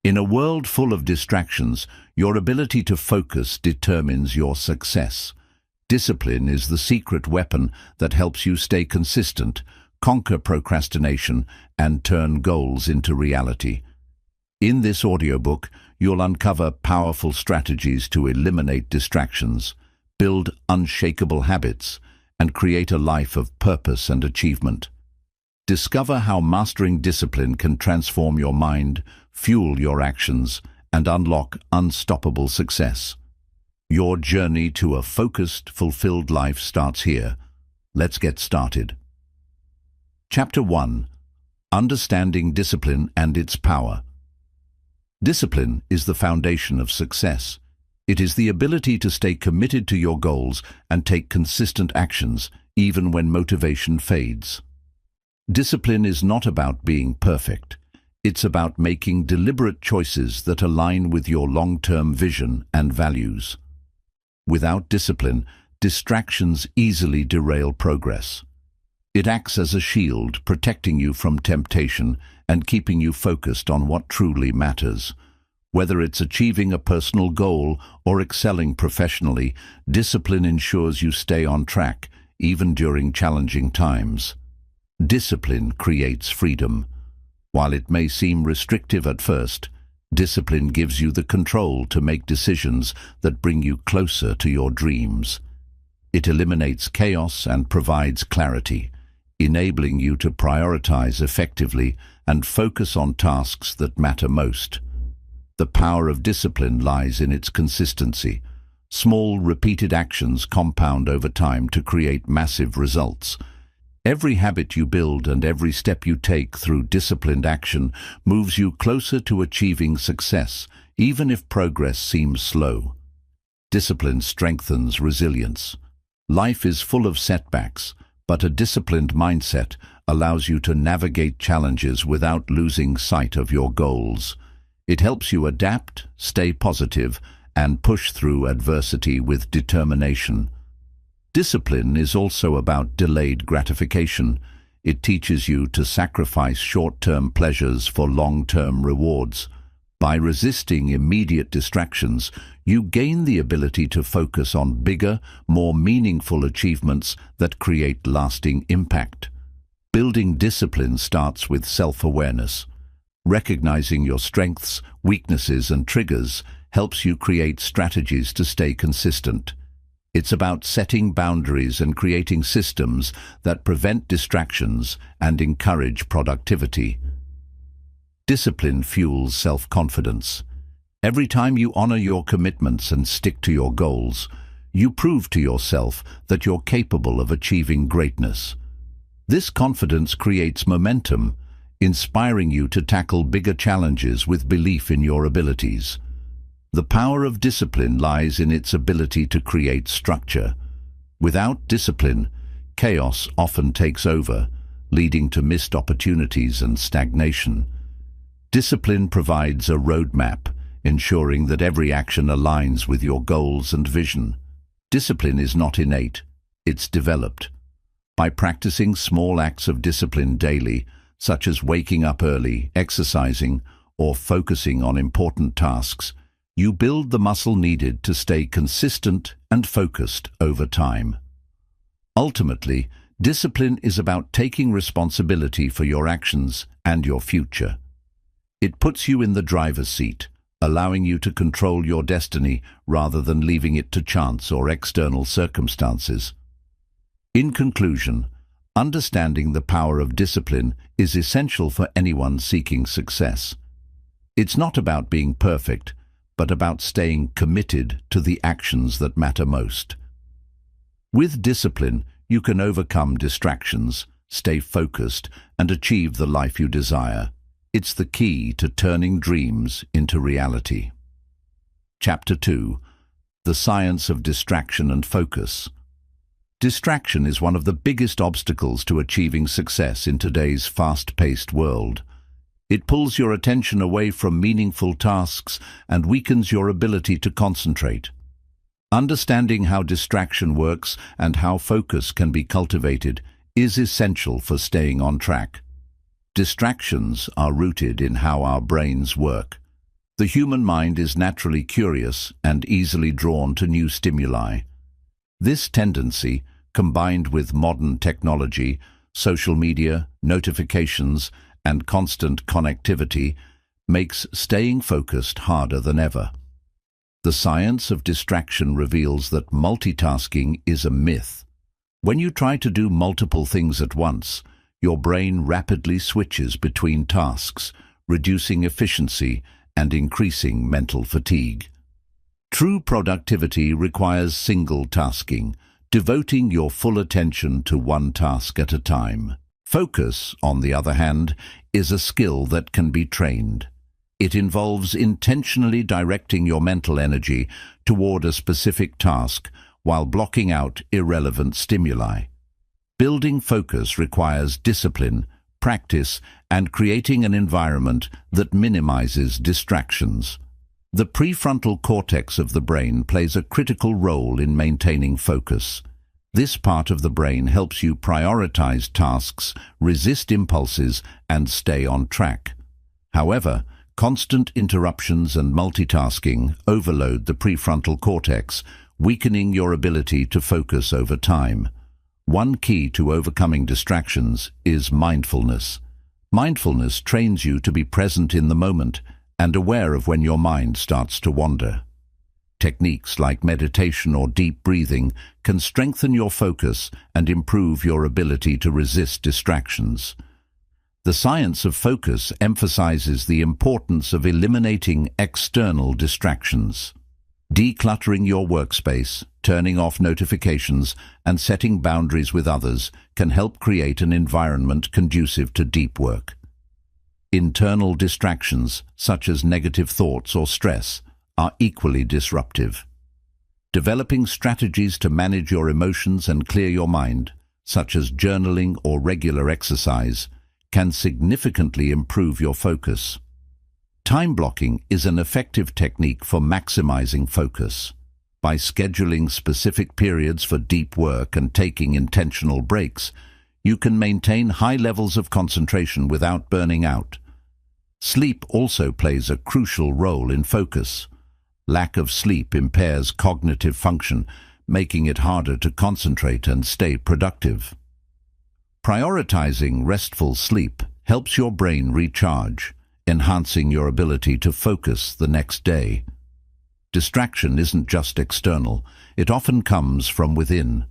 In a world full of distractions, your ability to focus determines your success. Discipline is the secret weapon that helps you stay consistent, conquer procrastination, and turn goals into reality. In this audiobook, you'll uncover powerful strategies to eliminate distractions, build unshakable habits, and create a life of purpose and achievement. Discover how mastering discipline can transform your mind, fuel your actions, and unlock unstoppable success. Your journey to a focused, fulfilled life starts here. Let's get started. Chapter 1. Understanding Discipline and Its Power. Discipline is the foundation of success. It is the ability to stay committed to your goals and take consistent actions, even when motivation fades. Discipline is not about being perfect. It's about making deliberate choices that align with your long-term vision and values. Without discipline, distractions easily derail progress. It acts as a shield, protecting you from temptation and keeping you focused on what truly matters. Whether it's achieving a personal goal or excelling professionally, discipline ensures you stay on track, even during challenging times. Discipline creates freedom. While it may seem restrictive at first, discipline gives you the control to make decisions that bring you closer to your dreams. It eliminates chaos and provides clarity, enabling you to prioritize effectively and focus on tasks that matter most. The power of discipline lies in its consistency. Small, repeated actions compound over time to create massive results. Every habit you build and every step you take through disciplined action moves you closer to achieving success, even if progress seems slow. Discipline strengthens resilience. Life is full of setbacks, but a disciplined mindset allows you to navigate challenges without losing sight of your goals. It helps you adapt, stay positive, and push through adversity with determination. Discipline is also about delayed gratification. It teaches you to sacrifice short-term pleasures for long-term rewards. By resisting immediate distractions, you gain the ability to focus on bigger, more meaningful achievements that create lasting impact. Building discipline starts with self-awareness. Recognizing your strengths, weaknesses, and triggers helps you create strategies to stay consistent. It's about setting boundaries and creating systems that prevent distractions and encourage productivity. Discipline fuels self-confidence. Every time you honor your commitments and stick to your goals, you prove to yourself that you're capable of achieving greatness. This confidence creates momentum, inspiring you to tackle bigger challenges with belief in your abilities. The power of discipline lies in its ability to create structure. Without discipline, chaos often takes over, leading to missed opportunities and stagnation. Discipline provides a roadmap, ensuring that every action aligns with your goals and vision. Discipline is not innate, it's developed. By practicing small acts of discipline daily, such as waking up early, exercising, or focusing on important tasks, you build the muscle needed to stay consistent and focused over time. Ultimately, discipline is about taking responsibility for your actions and your future. It puts you in the driver's seat, allowing you to control your destiny rather than leaving it to chance or external circumstances. In conclusion, understanding the power of discipline is essential for anyone seeking success. It's not about being perfect, but about staying committed to the actions that matter most. With discipline, you can overcome distractions, stay focused, and achieve the life you desire. It's the key to turning dreams into reality. Chapter 2. The Science of Distraction and Focus. Distraction is one of the biggest obstacles to achieving success in today's fast-paced world. It pulls your attention away from meaningful tasks and weakens your ability to concentrate. Understanding how distraction works and how focus can be cultivated is essential for staying on track. Distractions are rooted in how our brains work. The human mind is naturally curious and easily drawn to new stimuli. This tendency, combined with modern technology, social media, notifications, and constant connectivity, makes staying focused harder than ever. The science of distraction reveals that multitasking is a myth. When you try to do multiple things at once, your brain rapidly switches between tasks, reducing efficiency and increasing mental fatigue. True productivity requires single tasking, devoting your full attention to one task at a time. Focus, on the other hand, is a skill that can be trained. It involves intentionally directing your mental energy toward a specific task while blocking out irrelevant stimuli. Building focus requires discipline, practice, and creating an environment that minimizes distractions. The prefrontal cortex of the brain plays a critical role in maintaining focus. This part of the brain helps you prioritize tasks, resist impulses, and stay on track. However, constant interruptions and multitasking overload the prefrontal cortex, weakening your ability to focus over time. One key to overcoming distractions is mindfulness. Mindfulness trains you to be present in the moment and aware of when your mind starts to wander. Techniques like meditation or deep breathing can strengthen your focus and improve your ability to resist distractions. The science of focus emphasizes the importance of eliminating external distractions. Decluttering your workspace, turning off notifications, and setting boundaries with others can help create an environment conducive to deep work. Internal distractions, such as negative thoughts or stress, are equally disruptive. Developing strategies to manage your emotions and clear your mind, such as journaling or regular exercise, can significantly improve your focus. Time blocking is an effective technique for maximizing focus. By scheduling specific periods for deep work and taking intentional breaks, you can maintain high levels of concentration without burning out. Sleep also plays a crucial role in focus. Lack of sleep impairs cognitive function, making it harder to concentrate and stay productive. Prioritizing restful sleep helps your brain recharge, enhancing your ability to focus the next day. Distraction isn't just external, it often comes from within.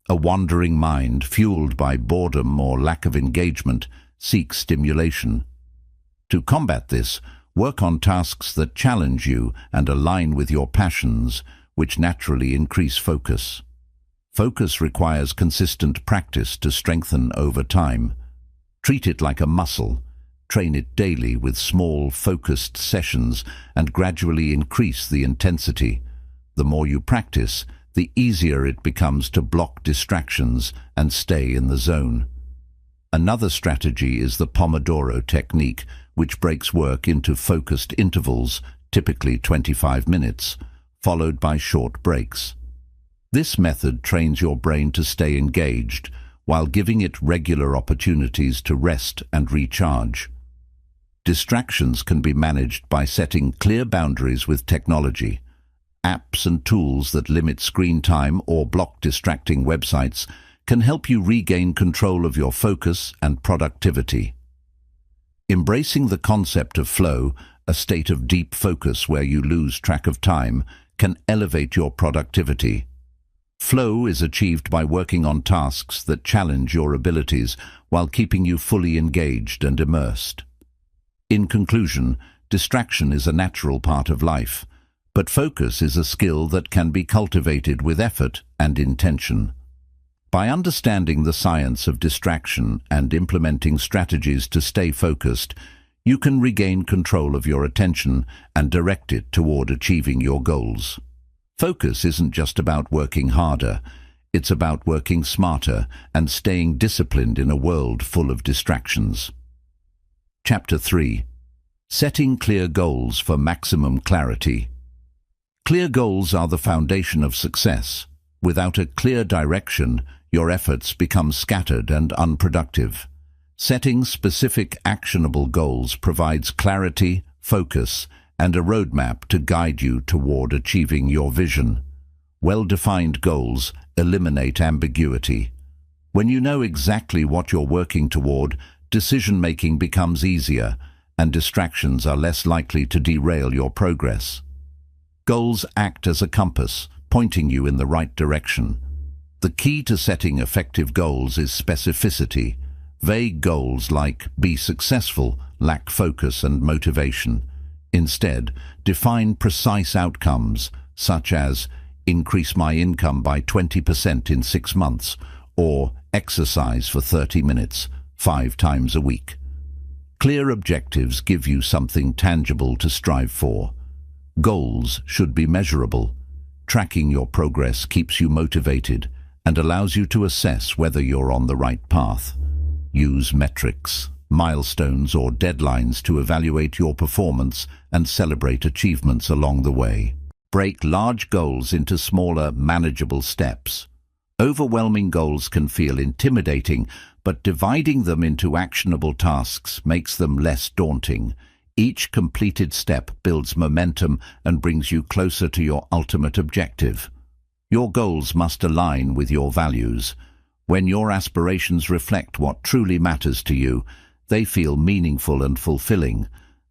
A wandering mind, fueled by boredom or lack of engagement, seeks stimulation. To combat this, work on tasks that challenge you and align with your passions, which naturally increase focus. Focus requires consistent practice to strengthen over time. Treat it like a muscle. Train it daily with small, focused sessions and gradually increase the intensity. The more you practice, the easier it becomes to block distractions and stay in the zone. Another strategy is the Pomodoro technique, which breaks work into focused intervals, typically 25 minutes, followed by short breaks. This method trains your brain to stay engaged while giving it regular opportunities to rest and recharge. Distractions can be managed by setting clear boundaries with technology. Apps and tools that limit screen time or block distracting websites can help you regain control of your focus and productivity. Embracing the concept of flow, a state of deep focus where you lose track of time, can elevate your productivity. Flow is achieved by working on tasks that challenge your abilities while keeping you fully engaged and immersed. In conclusion, distraction is a natural part of life, but focus is a skill that can be cultivated with effort and intention. By understanding the science of distraction and implementing strategies to stay focused, you can regain control of your attention and direct it toward achieving your goals. Focus isn't just about working harder, it's about working smarter and staying disciplined in a world full of distractions. Chapter 3. Setting clear goals for maximum clarity. Clear goals are the foundation of success. Without a clear direction, your efforts become scattered and unproductive. Setting specific, actionable goals provides clarity, focus, and a roadmap to guide you toward achieving your vision. Well-defined goals eliminate ambiguity. When you know exactly what you're working toward, decision-making becomes easier, and distractions are less likely to derail your progress. Goals act as a compass, pointing you in the right direction. The key to setting effective goals is specificity. Vague goals like "be successful" lack focus and motivation. Instead, define precise outcomes, such as "increase my income by 20% in 6 months," or "exercise for 30 minutes, 5 times a week." Clear objectives give you something tangible to strive for. Goals should be measurable. Tracking your progress keeps you motivated and allows you to assess whether you're on the right path. Use metrics, milestones, or deadlines to evaluate your performance and celebrate achievements along the way. Break large goals into smaller, manageable steps. Overwhelming goals can feel intimidating, but dividing them into actionable tasks makes them less daunting. Each completed step builds momentum and brings you closer to your ultimate objective. Your goals must align with your values. When your aspirations reflect what truly matters to you, they feel meaningful and fulfilling.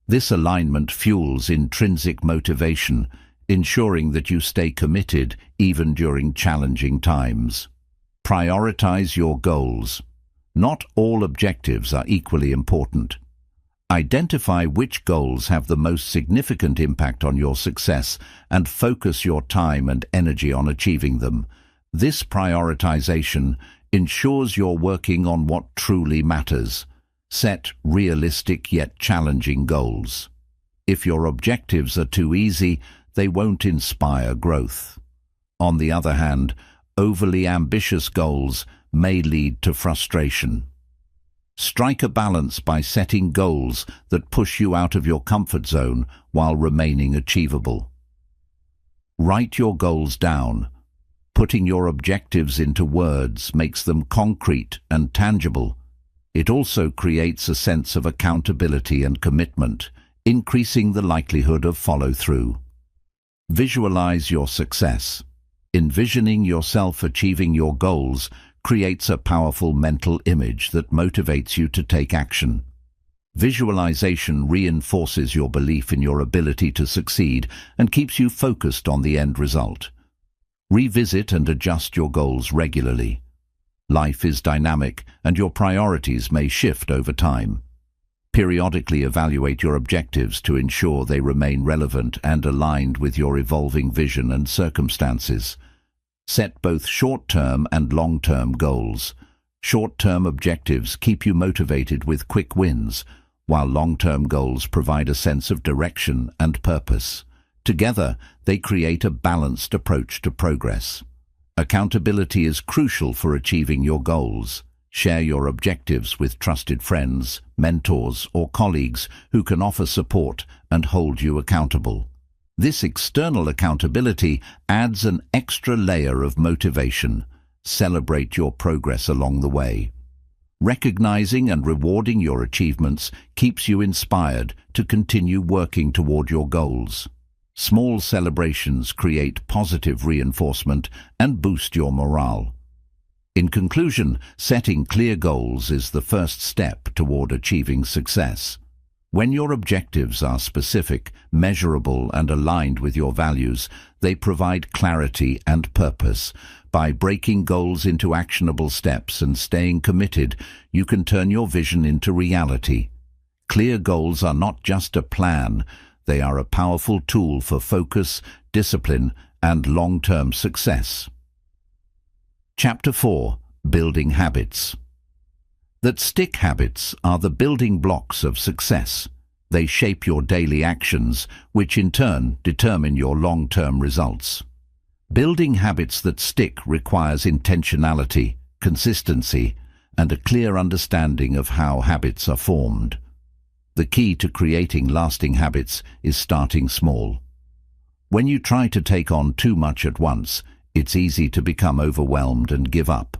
This alignment fuels intrinsic motivation, ensuring that you stay committed even during challenging times. Prioritize your goals. Not all objectives are equally important. Identify which goals have the most significant impact on your success and focus your time and energy on achieving them. This prioritization ensures you're working on what truly matters. Set realistic yet challenging goals. If your objectives are too easy, they won't inspire growth. On the other hand, overly ambitious goals may lead to frustration. Strike a balance by setting goals that push you out of your comfort zone while remaining achievable. Write your goals down. Putting your objectives into words makes them concrete and tangible. It also creates a sense of accountability and commitment, increasing the likelihood of follow-through. Visualize your success. Envisioning yourself achieving your goals creates a powerful mental image that motivates you to take action. Visualization reinforces your belief in your ability to succeed and keeps you focused on the end result. Revisit and adjust your goals regularly. Life is dynamic, and your priorities may shift over time. Periodically evaluate your objectives to ensure they remain relevant and aligned with your evolving vision and circumstances. Set both short-term and long-term goals. Short-term objectives keep you motivated with quick wins, while long-term goals provide a sense of direction and purpose. Together, they create a balanced approach to progress. Accountability is crucial for achieving your goals. Share your objectives with trusted friends, mentors, or colleagues who can offer support and hold you accountable. This external accountability adds an extra layer of motivation. Celebrate your progress along the way. Recognizing and rewarding your achievements keeps you inspired to continue working toward your goals. Small celebrations create positive reinforcement and boost your morale. In conclusion, setting clear goals is the first step toward achieving success. When your objectives are specific, measurable, and aligned with your values, they provide clarity and purpose. By breaking goals into actionable steps and staying committed, you can turn your vision into reality. Clear goals are not just a plan, they are a powerful tool for focus, discipline, and long-term success. Chapter 4. Building Habits. That stick habits are the building blocks of success. They shape your daily actions, which in turn determine your long-term results. Building habits that stick requires intentionality, consistency, and a clear understanding of how habits are formed. The key to creating lasting habits is starting small. When you try to take on too much at once, it's easy to become overwhelmed and give up.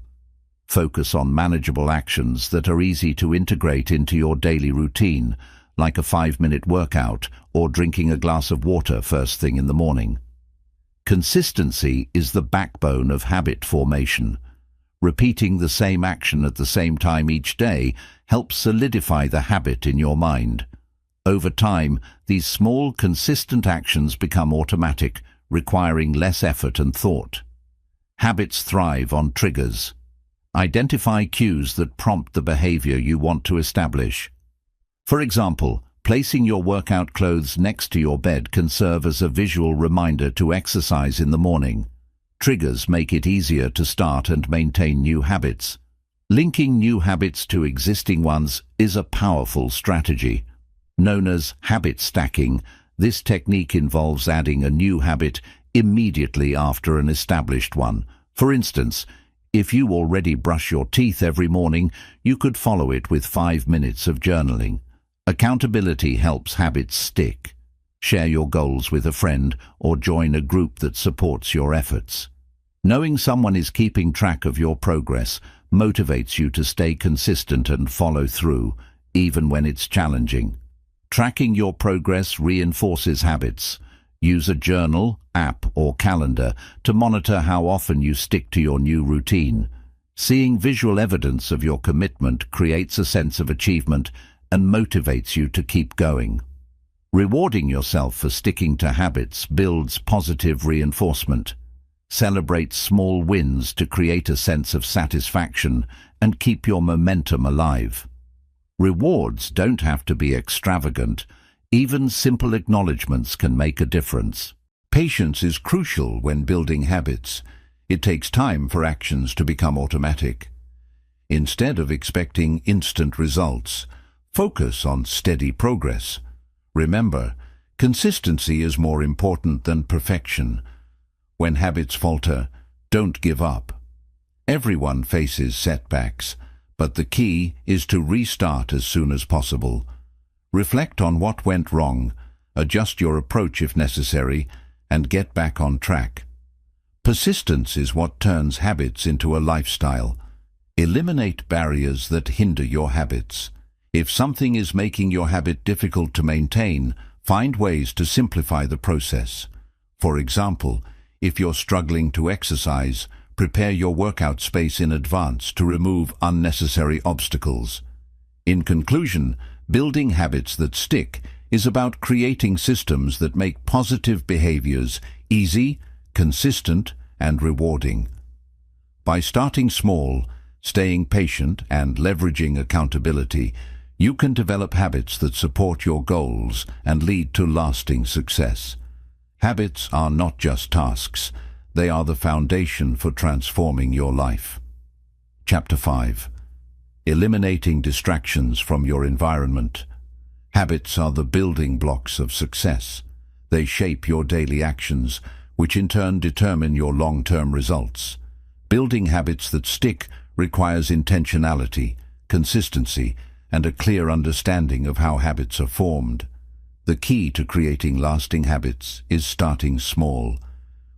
Focus on manageable actions that are easy to integrate into your daily routine, like a 5-minute workout or drinking a glass of water first thing in the morning. Consistency is the backbone of habit formation. Repeating the same action at the same time each day helps solidify the habit in your mind. Over time, these small, consistent actions become automatic, requiring less effort and thought. Habits thrive on triggers. Identify cues that prompt the behavior you want to establish. For example, placing your workout clothes next to your bed can serve as a visual reminder to exercise in the morning. Triggers make it easier to start and maintain new habits. Linking new habits to existing ones is a powerful strategy. Known as habit stacking, this technique involves adding a new habit immediately after an established one. For instance, if you already brush your teeth every morning, you could follow it with 5 minutes of journaling. Accountability helps habits stick. Share your goals with a friend or join a group that supports your efforts. Knowing someone is keeping track of your progress motivates you to stay consistent and follow through, even when it's challenging. Tracking your progress reinforces habits. Use a journal, app, or calendar to monitor how often you stick to your new routine. Seeing visual evidence of your commitment creates a sense of achievement and motivates you to keep going. Rewarding yourself for sticking to habits builds positive reinforcement. Celebrate small wins to create a sense of satisfaction and keep your momentum alive. Rewards don't have to be extravagant. Even simple acknowledgements can make a difference. Patience is crucial when building habits. It takes time for actions to become automatic. Instead of expecting instant results, focus on steady progress. Remember, consistency is more important than perfection. When habits falter, don't give up. Everyone faces setbacks, but the key is to restart as soon as possible. Reflect on what went wrong, adjust your approach if necessary, and get back on track. Persistence is what turns habits into a lifestyle. Eliminate barriers that hinder your habits. If something is making your habit difficult to maintain, find ways to simplify the process. For example, if you're struggling to exercise, prepare your workout space in advance to remove unnecessary obstacles. In conclusion, building habits that stick is about creating systems that make positive behaviors easy, consistent, and rewarding. By starting small, staying patient, and leveraging accountability, you can develop habits that support your goals and lead to lasting success. Habits are not just tasks, they are the foundation for transforming your life. Chapter 5. Eliminating distractions from your environment. Habits are the building blocks of success. They shape your daily actions, which in turn determine your long-term results. Building habits that stick requires intentionality, consistency, and a clear understanding of how habits are formed. The key to creating lasting habits is starting small.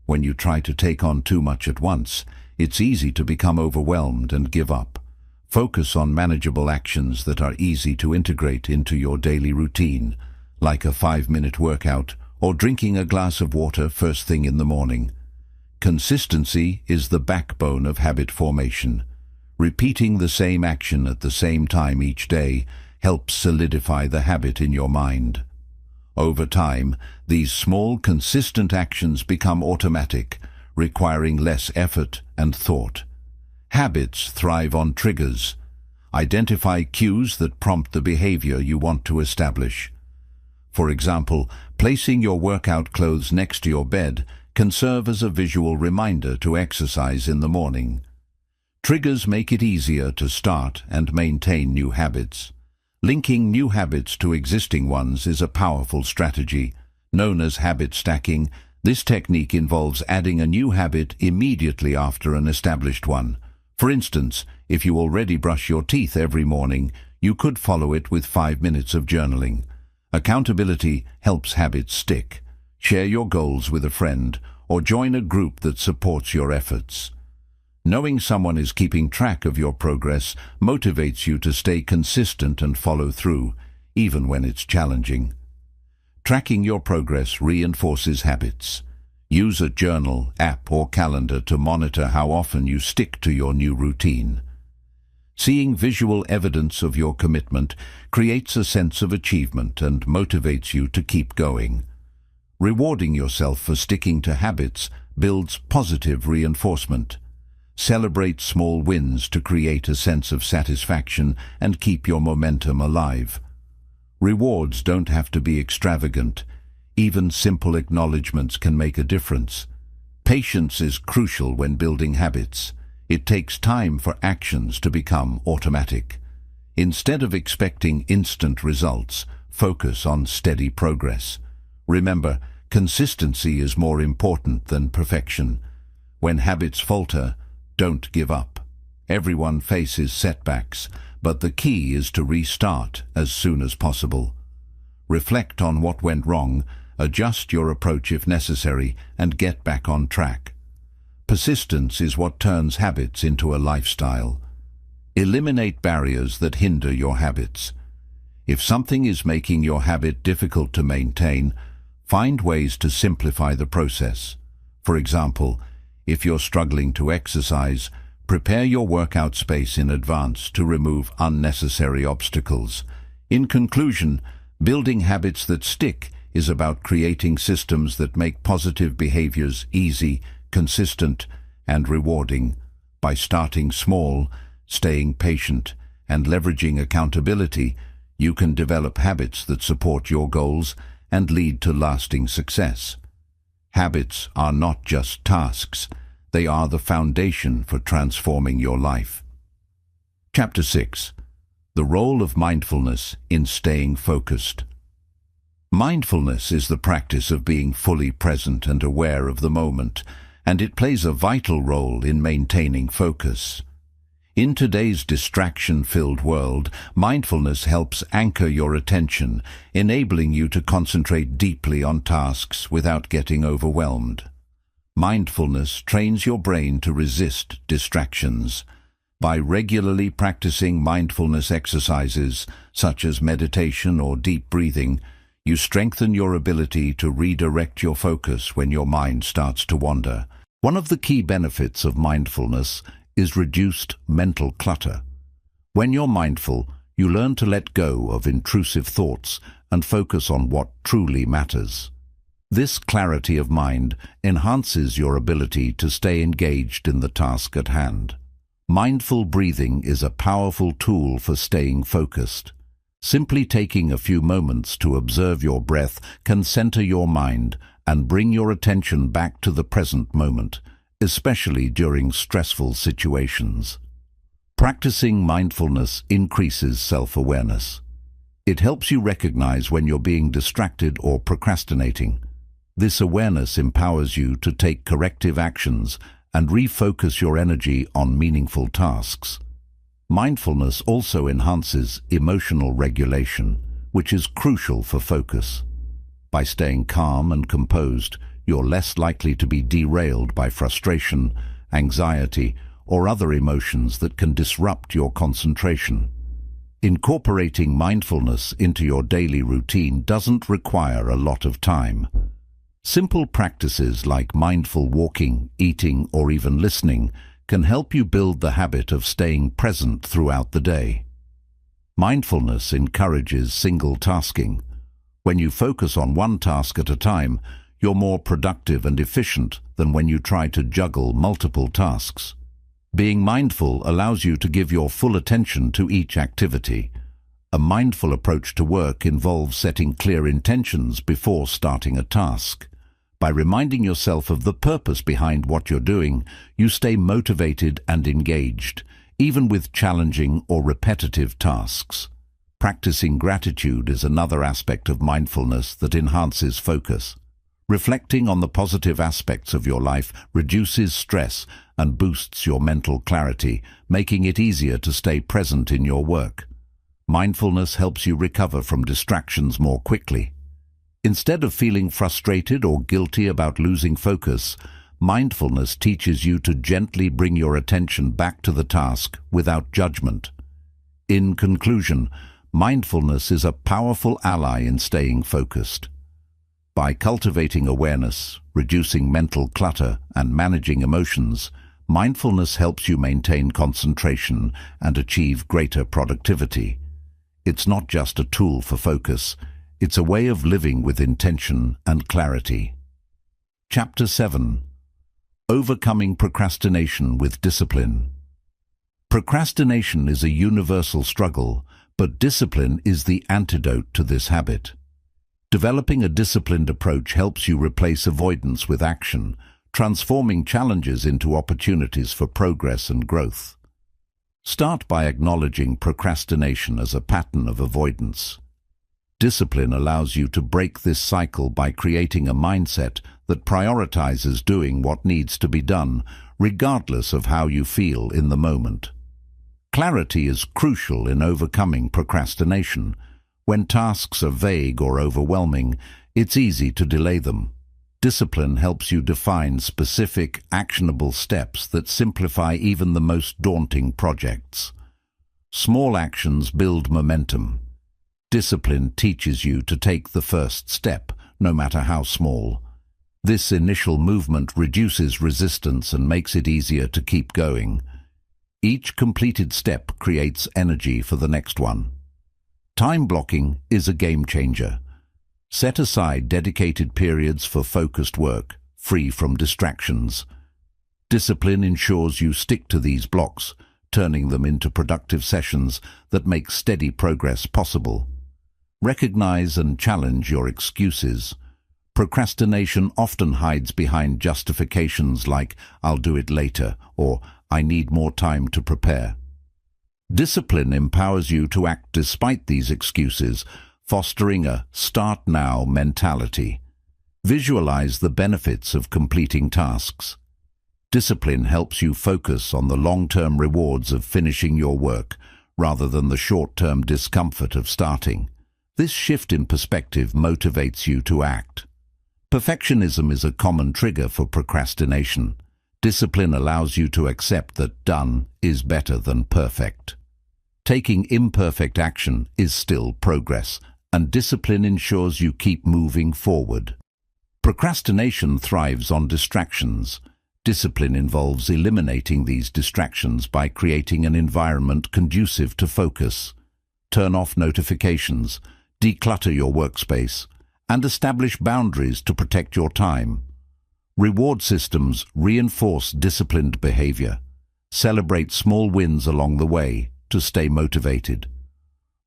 When you try to take on too much at once, it's easy to become overwhelmed and give up. Focus on manageable actions that are easy to integrate into your daily routine, like a 5-minute workout or drinking a glass of water first thing in the morning. Consistency is the backbone of habit formation. Repeating the same action at the same time each day helps solidify the habit in your mind. Over time, these small, consistent actions become automatic, requiring less effort and thought. Habits thrive on triggers. Identify cues that prompt the behavior you want to establish. For example, placing your workout clothes next to your bed can serve as a visual reminder to exercise in the morning. Triggers make it easier to start and maintain new habits. Linking new habits to existing ones is a powerful strategy. Known as habit stacking, this technique involves adding a new habit immediately after an established one. For instance, if you already brush your teeth every morning, you could follow it with 5 minutes of journaling. Accountability helps habits stick. Share your goals with a friend or join a group that supports your efforts. Knowing someone is keeping track of your progress motivates you to stay consistent and follow through, even when it's challenging. Tracking your progress reinforces habits. Use a journal, app, or calendar to monitor how often you stick to your new routine. Seeing visual evidence of your commitment creates a sense of achievement and motivates you to keep going. Rewarding yourself for sticking to habits builds positive reinforcement. Celebrate small wins to create a sense of satisfaction and keep your momentum alive. Rewards don't have to be extravagant. Even simple acknowledgements can make a difference. Patience is crucial when building habits. It takes time for actions to become automatic. Instead of expecting instant results, focus on steady progress. Remember, consistency is more important than perfection. When habits falter, don't give up. Everyone faces setbacks, but the key is to restart as soon as possible. Reflect on what went wrong, adjust your approach if necessary, and get back on track. Persistence is what turns habits into a lifestyle. Eliminate barriers that hinder your habits. If something is making your habit difficult to maintain, find ways to simplify the process. For example, if you're struggling to exercise, prepare your workout space in advance to remove unnecessary obstacles. In conclusion, building habits that stick is about creating systems that make positive behaviors easy, consistent, and rewarding. By starting small, staying patient, and leveraging accountability, you can develop habits that support your goals and lead to lasting success. Habits are not just tasks. They are the foundation for transforming your life. Chapter 6. The role of mindfulness in staying focused. Mindfulness is the practice of being fully present and aware of the moment, and it plays a vital role in maintaining focus. In today's distraction-filled world, mindfulness helps anchor your attention, enabling you to concentrate deeply on tasks without getting overwhelmed. Mindfulness trains your brain to resist distractions. By regularly practicing mindfulness exercises, such as meditation or deep breathing, you strengthen your ability to redirect your focus when your mind starts to wander. One of the key benefits of mindfulness is reduced mental clutter. When you're mindful, you learn to let go of intrusive thoughts and focus on what truly matters. This clarity of mind enhances your ability to stay engaged in the task at hand. Mindful breathing is a powerful tool for staying focused. Simply taking a few moments to observe your breath can center your mind and bring your attention back to the present moment, especially during stressful situations. Practicing mindfulness increases self-awareness. It helps you recognize when you're being distracted or procrastinating. This awareness empowers you to take corrective actions and refocus your energy on meaningful tasks. Mindfulness also enhances emotional regulation, which is crucial for focus. By staying calm and composed, you're less likely to be derailed by frustration, anxiety, or other emotions that can disrupt your concentration. Incorporating mindfulness into your daily routine doesn't require a lot of time. Simple practices like mindful walking, eating, or even listening can help you build the habit of staying present throughout the day. Mindfulness encourages single tasking. When you focus on one task at a time, you're more productive and efficient than when you try to juggle multiple tasks. Being mindful allows you to give your full attention to each activity. A mindful approach to work involves setting clear intentions before starting a task. By reminding yourself of the purpose behind what you're doing, you stay motivated and engaged, even with challenging or repetitive tasks. Practicing gratitude is another aspect of mindfulness that enhances focus. Reflecting on the positive aspects of your life reduces stress and boosts your mental clarity, making it easier to stay present in your work. Mindfulness helps you recover from distractions more quickly. Instead of feeling frustrated or guilty about losing focus, mindfulness teaches you to gently bring your attention back to the task without judgment. In conclusion, mindfulness is a powerful ally in staying focused. By cultivating awareness, reducing mental clutter, and managing emotions, mindfulness helps you maintain concentration and achieve greater productivity. It's not just a tool for focus, it's a way of living with intention and clarity. Chapter 7. Overcoming procrastination with discipline. Procrastination is a universal struggle, but discipline is the antidote to this habit. Developing a disciplined approach helps you replace avoidance with action, transforming challenges into opportunities for progress and growth. Start by acknowledging procrastination as a pattern of avoidance. Discipline allows you to break this cycle by creating a mindset that prioritizes doing what needs to be done, regardless of how you feel in the moment. Clarity is crucial in overcoming procrastination. When tasks are vague or overwhelming, it's easy to delay them. Discipline helps you define specific, actionable steps that simplify even the most daunting projects. Small actions build momentum. Discipline teaches you to take the first step, no matter how small. This initial movement reduces resistance and makes it easier to keep going. Each completed step creates energy for the next one. Time blocking is a game changer. Set aside dedicated periods for focused work, free from distractions. Discipline ensures you stick to these blocks, turning them into productive sessions that make steady progress possible. Recognize and challenge your excuses. Procrastination often hides behind justifications like, "I'll do it later," or "I need more time to prepare." Discipline empowers you to act despite these excuses, fostering a start-now mentality. Visualize the benefits of completing tasks. Discipline helps you focus on the long-term rewards of finishing your work, rather than the short-term discomfort of starting. This shift in perspective motivates you to act. Perfectionism is a common trigger for procrastination. Discipline allows you to accept that done is better than perfect. Taking imperfect action is still progress, and discipline ensures you keep moving forward. Procrastination thrives on distractions. Discipline involves eliminating these distractions by creating an environment conducive to focus. Turn off notifications, declutter your workspace, and establish boundaries to protect your time. Reward systems reinforce disciplined behavior. Celebrate small wins along the way to stay motivated.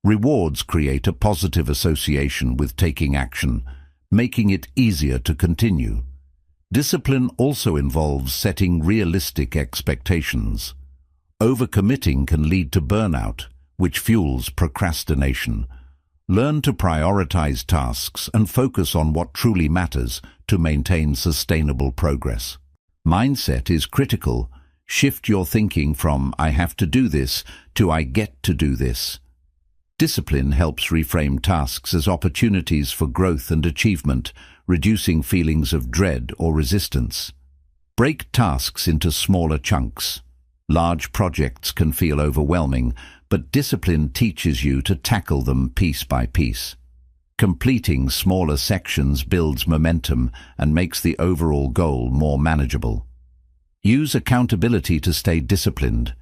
Rewards create a positive association with taking action, making it easier to continue. Discipline also involves setting realistic expectations. Overcommitting can lead to burnout, which fuels procrastination. Learn to prioritize tasks and focus on what truly matters to maintain sustainable progress. Mindset is critical. Shift your thinking from "I have to do this" to "I get to do this." Discipline helps reframe tasks as opportunities for growth and achievement, reducing feelings of dread or resistance. Break tasks into smaller chunks. Large projects can feel overwhelming, but discipline teaches you to tackle them piece by piece. Completing smaller sections builds momentum and makes the overall goal more manageable. Use accountability to stay disciplined.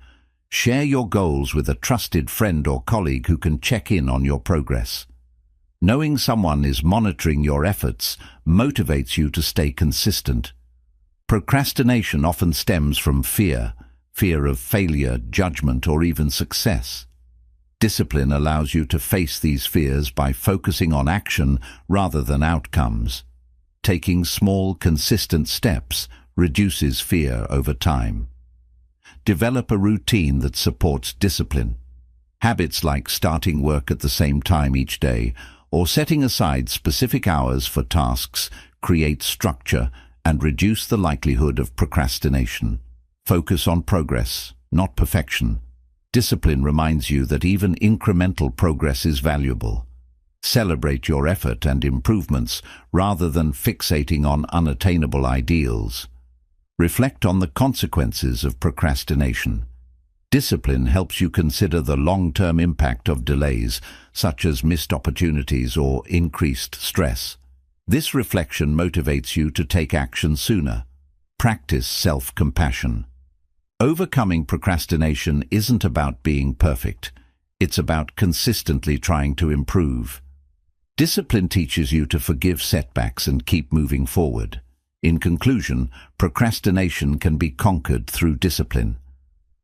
Share your goals with a trusted friend or colleague who can check in on your progress. Knowing someone is monitoring your efforts motivates you to stay consistent. Procrastination often stems from fear of failure, judgment, or even success. Discipline allows you to face these fears by focusing on action rather than outcomes. Taking small, consistent steps reduces fear over time. Develop a routine that supports discipline. Habits like starting work at the same time each day or setting aside specific hours for tasks create structure and reduce the likelihood of procrastination. Focus on progress, not perfection. Discipline reminds you that even incremental progress is valuable. Celebrate your effort and improvements rather than fixating on unattainable ideals. Reflect on the consequences of procrastination. Discipline helps you consider the long-term impact of delays, such as missed opportunities or increased stress. This reflection motivates you to take action sooner. Practice self-compassion. Overcoming procrastination isn't about being perfect. It's about consistently trying to improve. Discipline teaches you to forgive setbacks and keep moving forward. In conclusion, procrastination can be conquered through discipline.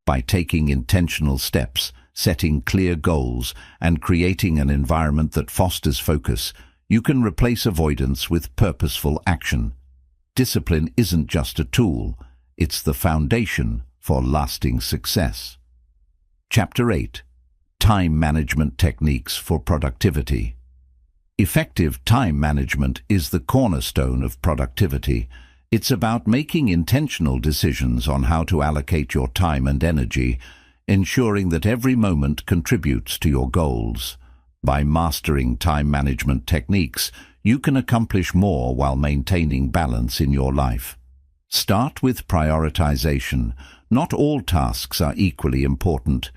By taking intentional steps, setting clear goals, and creating an environment that fosters focus, you can replace avoidance with purposeful action. Discipline isn't just a tool, it's the foundation for lasting success. Chapter 8. Time Management Techniques for Productivity. Effective time management is the cornerstone of productivity. It's about making intentional decisions on how to allocate your time and energy, ensuring that every moment contributes to your goals. By mastering time management techniques, you can accomplish more while maintaining balance in your life. Start with prioritization. Not all tasks are equally important.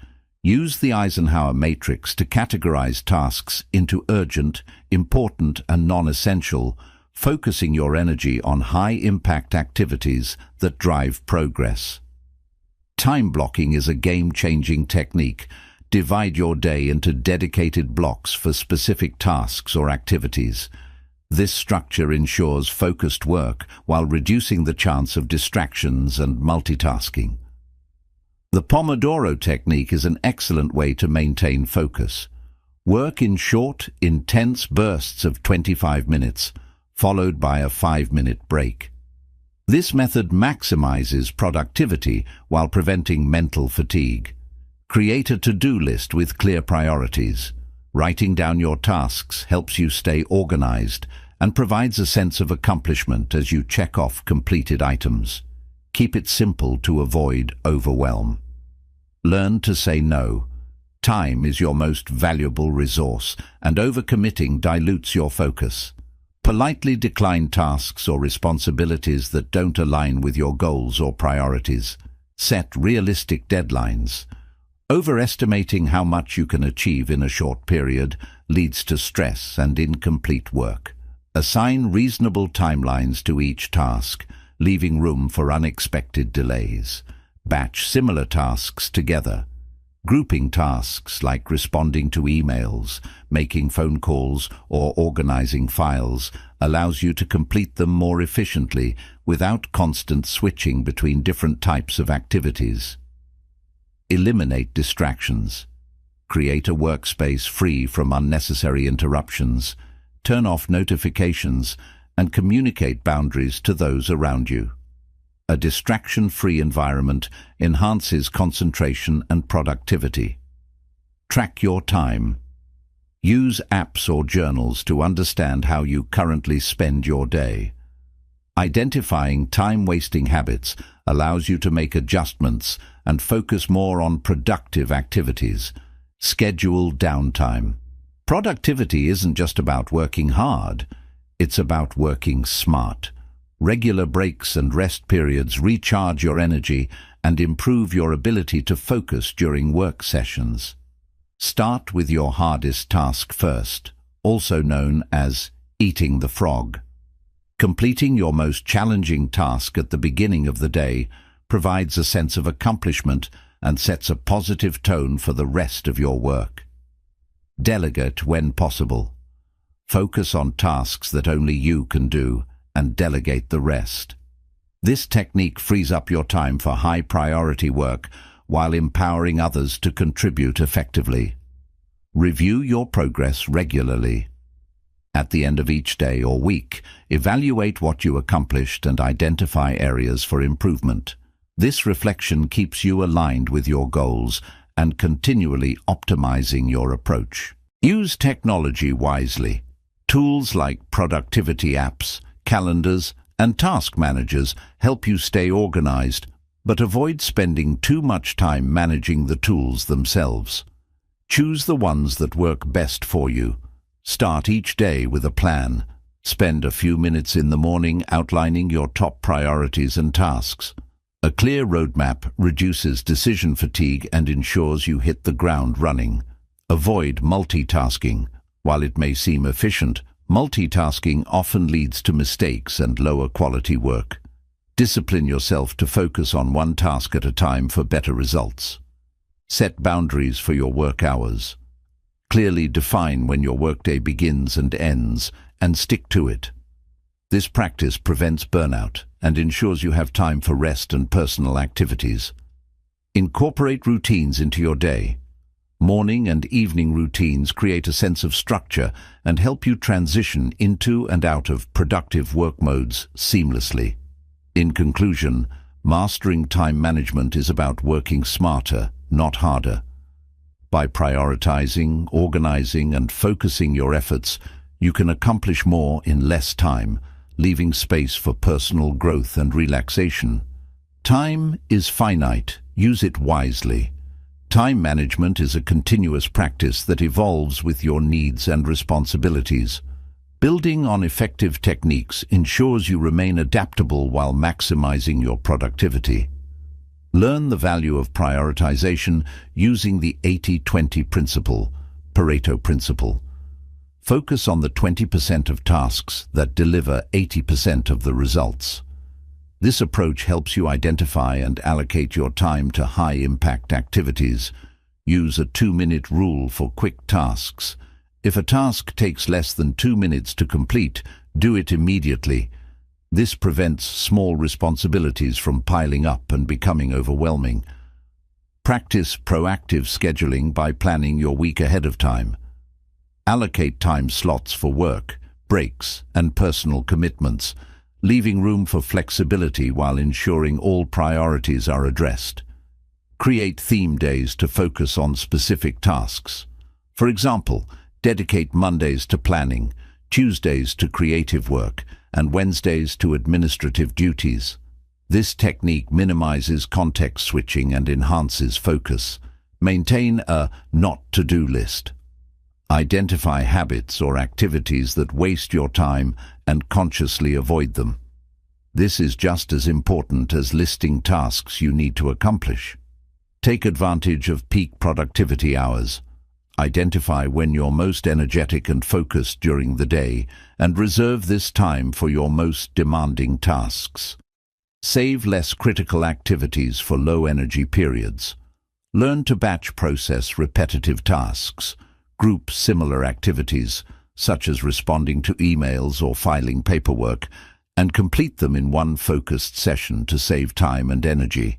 Use the Eisenhower matrix to categorize tasks into urgent, important, and non-essential, focusing your energy on high-impact activities that drive progress. Time blocking is a game-changing technique. Divide your day into dedicated blocks for specific tasks or activities. This structure ensures focused work while reducing the chance of distractions and multitasking. The Pomodoro technique is an excellent way to maintain focus. Work in short, intense bursts of 25 minutes, followed by a 5-minute break. This method maximizes productivity while preventing mental fatigue. Create a to-do list with clear priorities. Writing down your tasks helps you stay organized and provides a sense of accomplishment as you check off completed items. Keep it simple to avoid overwhelm. Learn to say no. Time is your most valuable resource, and overcommitting dilutes your focus. Politely decline tasks or responsibilities that don't align with your goals or priorities. Set realistic deadlines. Overestimating how much you can achieve in a short period leads to stress and incomplete work. Assign reasonable timelines to each task, leaving room for unexpected delays. Batch similar tasks together. Grouping tasks like responding to emails, making phone calls, or organizing files allows you to complete them more efficiently without constant switching between different types of activities. Eliminate distractions. Create a workspace free from unnecessary interruptions. Turn off notifications and communicate boundaries to those around you. A distraction-free environment enhances concentration and productivity. Track your time. Use apps or journals to understand how you currently spend your day. Identifying time-wasting habits allows you to make adjustments and focus more on productive activities. Schedule downtime. Productivity isn't just about working hard, it's about working smart. Regular breaks and rest periods recharge your energy and improve your ability to focus during work sessions. Start with your hardest task first, also known as eating the frog. Completing your most challenging task at the beginning of the day provides a sense of accomplishment and sets a positive tone for the rest of your work. Delegate when possible. Focus on tasks that only you can do and delegate the rest. This technique frees up your time for high-priority work while empowering others to contribute effectively. Review your progress regularly. At the end of each day or week, evaluate what you accomplished and identify areas for improvement. This reflection keeps you aligned with your goals and continually optimizing your approach. Use technology wisely. Tools like productivity apps, calendars, and task managers help you stay organized, but avoid spending too much time managing the tools themselves. Choose the ones that work best for you. Start each day with a plan. Spend a few minutes in the morning outlining your top priorities and tasks. A clear roadmap reduces decision fatigue and ensures you hit the ground running. Avoid multitasking. While it may seem efficient, multitasking often leads to mistakes and lower quality work. Discipline yourself to focus on one task at a time for better results. Set boundaries for your work hours. Clearly define when your workday begins and ends, and stick to it. This practice prevents burnout and ensures you have time for rest and personal activities. Incorporate routines into your day. Morning and evening routines create a sense of structure and help you transition into and out of productive work modes seamlessly. In conclusion, mastering time management is about working smarter, not harder. By prioritizing, organizing, and focusing your efforts, you can accomplish more in less time, leaving space for personal growth and relaxation. Time is finite. Use it wisely. Time management is a continuous practice that evolves with your needs and responsibilities. Building on effective techniques ensures you remain adaptable while maximizing your productivity. Learn the value of prioritization using the 80-20 principle, Pareto principle. Focus on the 20% of tasks that deliver 80% of the results. This approach helps you identify and allocate your time to high-impact activities. Use a 2-minute rule for quick tasks. If a task takes less than 2 minutes to complete, do it immediately. This prevents small responsibilities from piling up and becoming overwhelming. Practice proactive scheduling by planning your week ahead of time. Allocate time slots for work, breaks, and personal commitments, leaving room for flexibility while ensuring all priorities are addressed. Create theme days to focus on specific tasks. For example, dedicate Mondays to planning, Tuesdays to creative work, and Wednesdays to administrative duties. This technique minimizes context switching and enhances focus. Maintain a not-to-do list. Identify habits or activities that waste your time and consciously avoid them. This is just as important as listing tasks you need to accomplish. Take advantage of peak productivity hours. Identify when you're most energetic and focused during the day, and reserve this time for your most demanding tasks. Save less critical activities for low-energy periods. Learn to batch process repetitive tasks. Group similar activities, such as responding to emails or filing paperwork, and complete them in one focused session to save time and energy.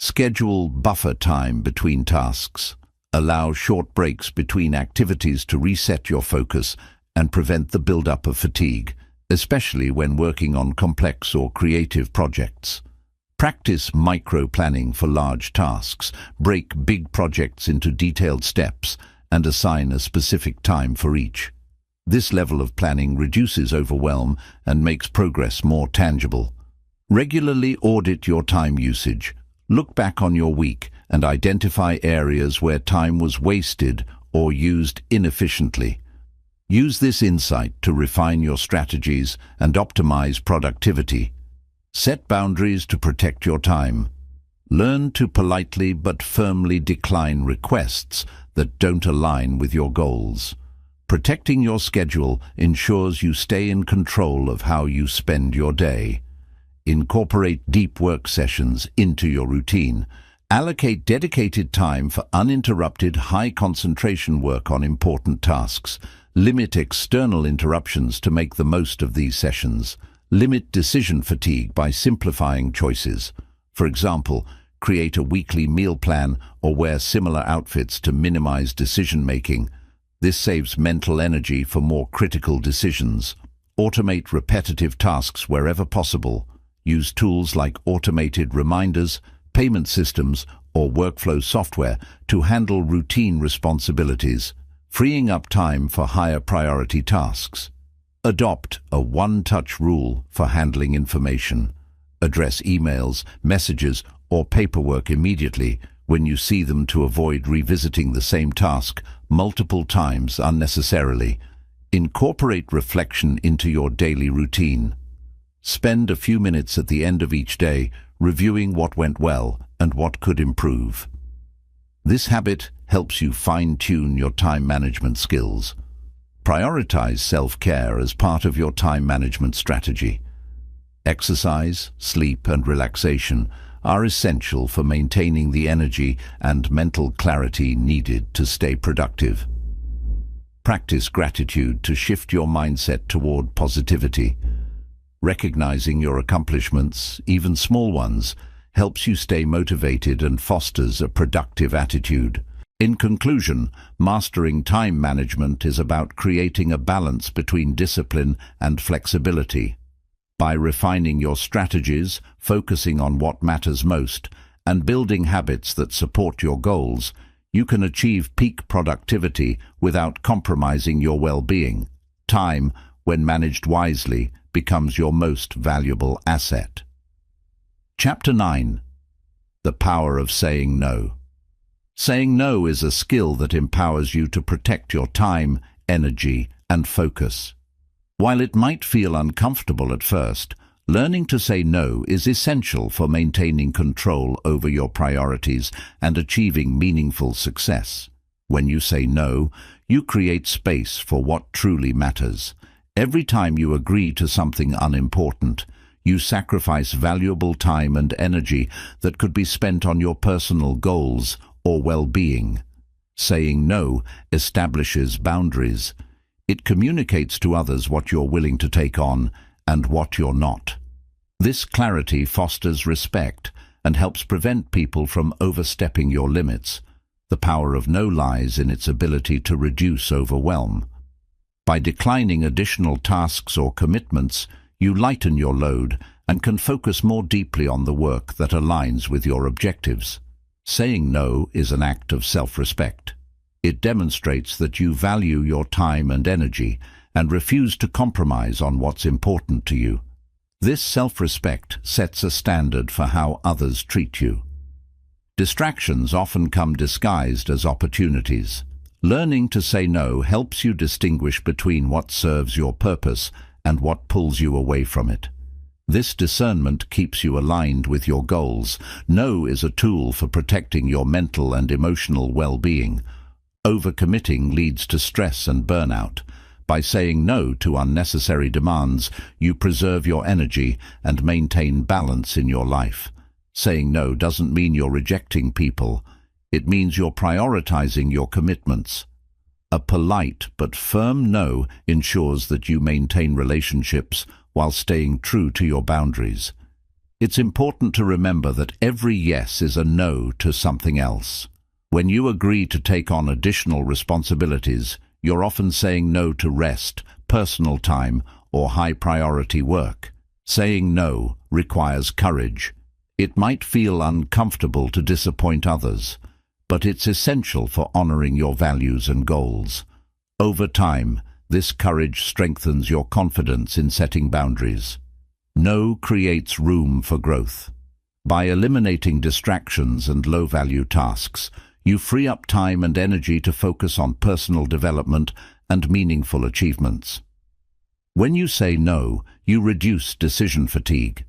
Schedule buffer time between tasks. Allow short breaks between activities to reset your focus and prevent the buildup of fatigue, especially when working on complex or creative projects. Practice micro-planning for large tasks. Break big projects into detailed steps and assign a specific time for each. This level of planning reduces overwhelm and makes progress more tangible. Regularly audit your time usage. Look back on your week and identify areas where time was wasted or used inefficiently. Use this insight to refine your strategies and optimize productivity. Set boundaries to protect your time. Learn to politely but firmly decline requests that don't align with your goals. Protecting your schedule ensures you stay in control of how you spend your day. Incorporate deep work sessions into your routine. Allocate dedicated time for uninterrupted, high-concentration work on important tasks. Limit external interruptions to make the most of these sessions. Limit decision fatigue by simplifying choices. For example, create a weekly meal plan or wear similar outfits to minimize decision-making. This saves mental energy for more critical decisions. Automate repetitive tasks wherever possible. Use tools like automated reminders, payment systems, or workflow software to handle routine responsibilities, freeing up time for higher priority tasks. Adopt a one-touch rule for handling information. Address emails, messages, or paperwork immediately when you see them to avoid revisiting the same task multiple times unnecessarily. Incorporate reflection into your daily routine. Spend a few minutes at the end of each day reviewing what went well and what could improve. This habit helps you fine-tune your time management skills. Prioritize self-care as part of your time management strategy. Exercise, sleep, and relaxation are essential for maintaining the energy and mental clarity needed to stay productive. Practice gratitude to shift your mindset toward positivity. Recognizing your accomplishments, even small ones, helps you stay motivated and fosters a productive attitude. In conclusion, mastering time management is about creating a balance between discipline and flexibility. By refining your strategies, focusing on what matters most, and building habits that support your goals, you can achieve peak productivity without compromising your well-being. Time, when managed wisely, becomes your most valuable asset. Chapter 9. The Power of Saying No. Saying no is a skill that empowers you to protect your time, energy, and focus. While it might feel uncomfortable at first, learning to say no is essential for maintaining control over your priorities and achieving meaningful success. When you say no, you create space for what truly matters. Every time you agree to something unimportant, you sacrifice valuable time and energy that could be spent on your personal goals or well-being. Saying no establishes boundaries. It communicates to others what you're willing to take on and what you're not. This clarity fosters respect and helps prevent people from overstepping your limits. The power of no lies in its ability to reduce overwhelm. By declining additional tasks or commitments, you lighten your load and can focus more deeply on the work that aligns with your objectives. Saying no is an act of self-respect. It demonstrates that you value your time and energy and refuse to compromise on what's important to you. This self-respect sets a standard for how others treat you. Distractions often come disguised as opportunities. Learning to say no helps you distinguish between what serves your purpose and what pulls you away from it. This discernment keeps you aligned with your goals. No is a tool for protecting your mental and emotional well-being. Overcommitting leads to stress and burnout. By saying no to unnecessary demands, you preserve your energy and maintain balance in your life. Saying no doesn't mean you're rejecting people. It means you're prioritizing your commitments. A polite but firm no ensures that you maintain relationships while staying true to your boundaries. It's important to remember that every yes is a no to something else. When you agree to take on additional responsibilities, you're often saying no to rest, personal time, or high-priority work. Saying no requires courage. It might feel uncomfortable to disappoint others, but it's essential for honoring your values and goals. Over time, this courage strengthens your confidence in setting boundaries. No creates room for growth. By eliminating distractions and low-value tasks, you free up time and energy to focus on personal development and meaningful achievements. When you say no, you reduce decision fatigue.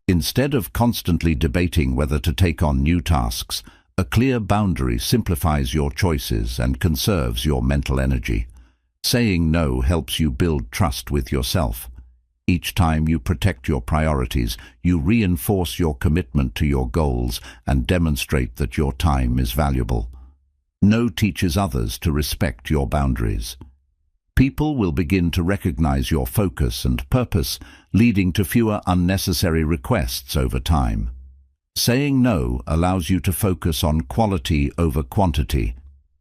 Instead of constantly debating whether to take on new tasks, a clear boundary simplifies your choices and conserves your mental energy. Saying no helps you build trust with yourself. Each time you protect your priorities, you reinforce your commitment to your goals and demonstrate that your time is valuable. No teaches others to respect your boundaries. People will begin to recognize your focus and purpose, leading to fewer unnecessary requests over time. Saying no allows you to focus on quality over quantity.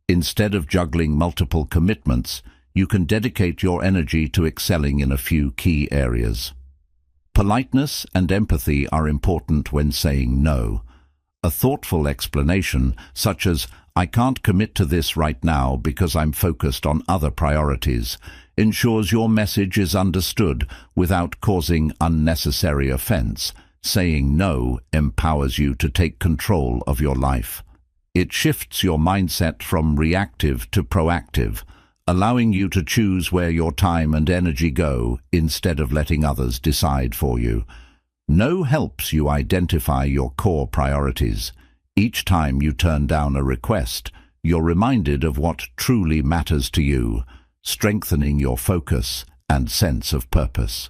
Instead of juggling multiple commitments, you can dedicate your energy to excelling in a few key areas. Politeness and empathy are important when saying no. A thoughtful explanation, such as, "I can't commit to this right now because I'm focused on other priorities," ensures your message is understood without causing unnecessary offense. Saying no empowers you to take control of your life. It shifts your mindset from reactive to proactive, allowing you to choose where your time and energy go instead of letting others decide for you. No helps you identify your core priorities. Each time you turn down a request, you're reminded of what truly matters to you, strengthening your focus and sense of purpose.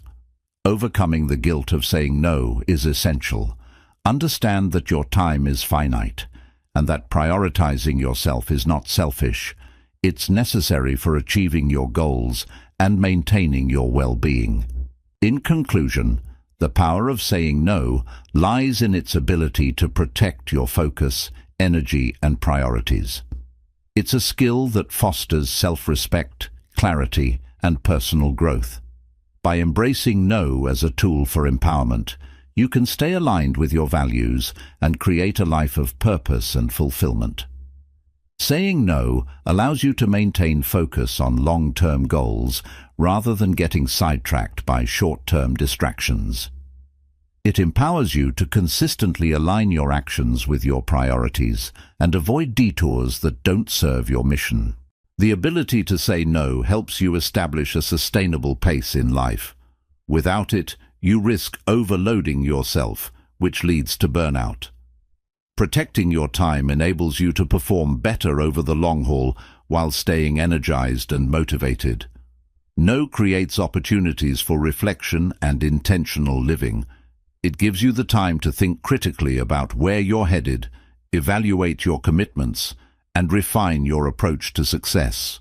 Overcoming the guilt of saying no is essential. Understand that your time is finite, and that prioritizing yourself is not selfish. It's necessary for achieving your goals and maintaining your well-being. In conclusion, the power of saying no lies in its ability to protect your focus, energy, and priorities. It's a skill that fosters self-respect, clarity, and personal growth. By embracing no as a tool for empowerment, you can stay aligned with your values and create a life of purpose and fulfillment. Saying no allows you to maintain focus on long-term goals rather than getting sidetracked by short-term distractions. It empowers you to consistently align your actions with your priorities and avoid detours that don't serve your mission. The ability to say no helps you establish a sustainable pace in life. Without it, you risk overloading yourself, which leads to burnout. Protecting your time enables you to perform better over the long haul while staying energized and motivated. No creates opportunities for reflection and intentional living. It gives you the time to think critically about where you're headed, evaluate your commitments, and refine your approach to success.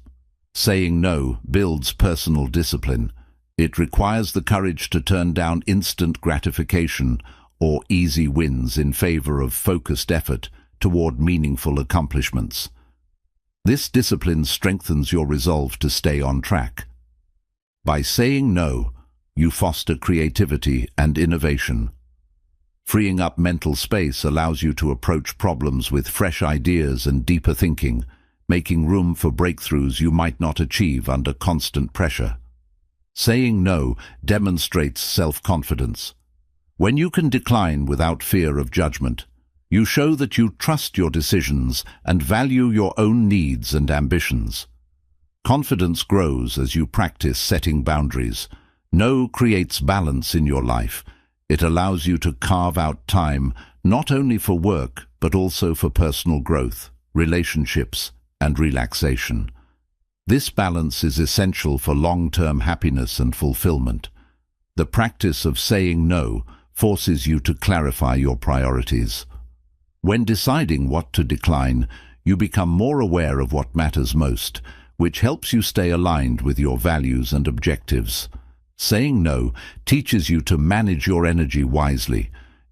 Saying no builds personal discipline. It requires the courage to turn down instant gratification or easy wins in favor of focused effort toward meaningful accomplishments. This discipline strengthens your resolve to stay on track. By saying no, you foster creativity and innovation. Freeing up mental space allows you to approach problems with fresh ideas and deeper thinking, making room for breakthroughs you might not achieve under constant pressure. Saying no demonstrates self-confidence. When you can decline without fear of judgment, you show that you trust your decisions and value your own needs and ambitions. Confidence grows as you practice setting boundaries. No creates balance in your life. It allows you to carve out time not only for work but also for personal growth, relationships, and relaxation. This balance is essential for long-term happiness and fulfillment. The practice of saying no forces you to clarify your priorities. When deciding what to decline, you become more aware of what matters most, which helps you stay aligned with your values and objectives. Saying no teaches you to manage your energy wisely.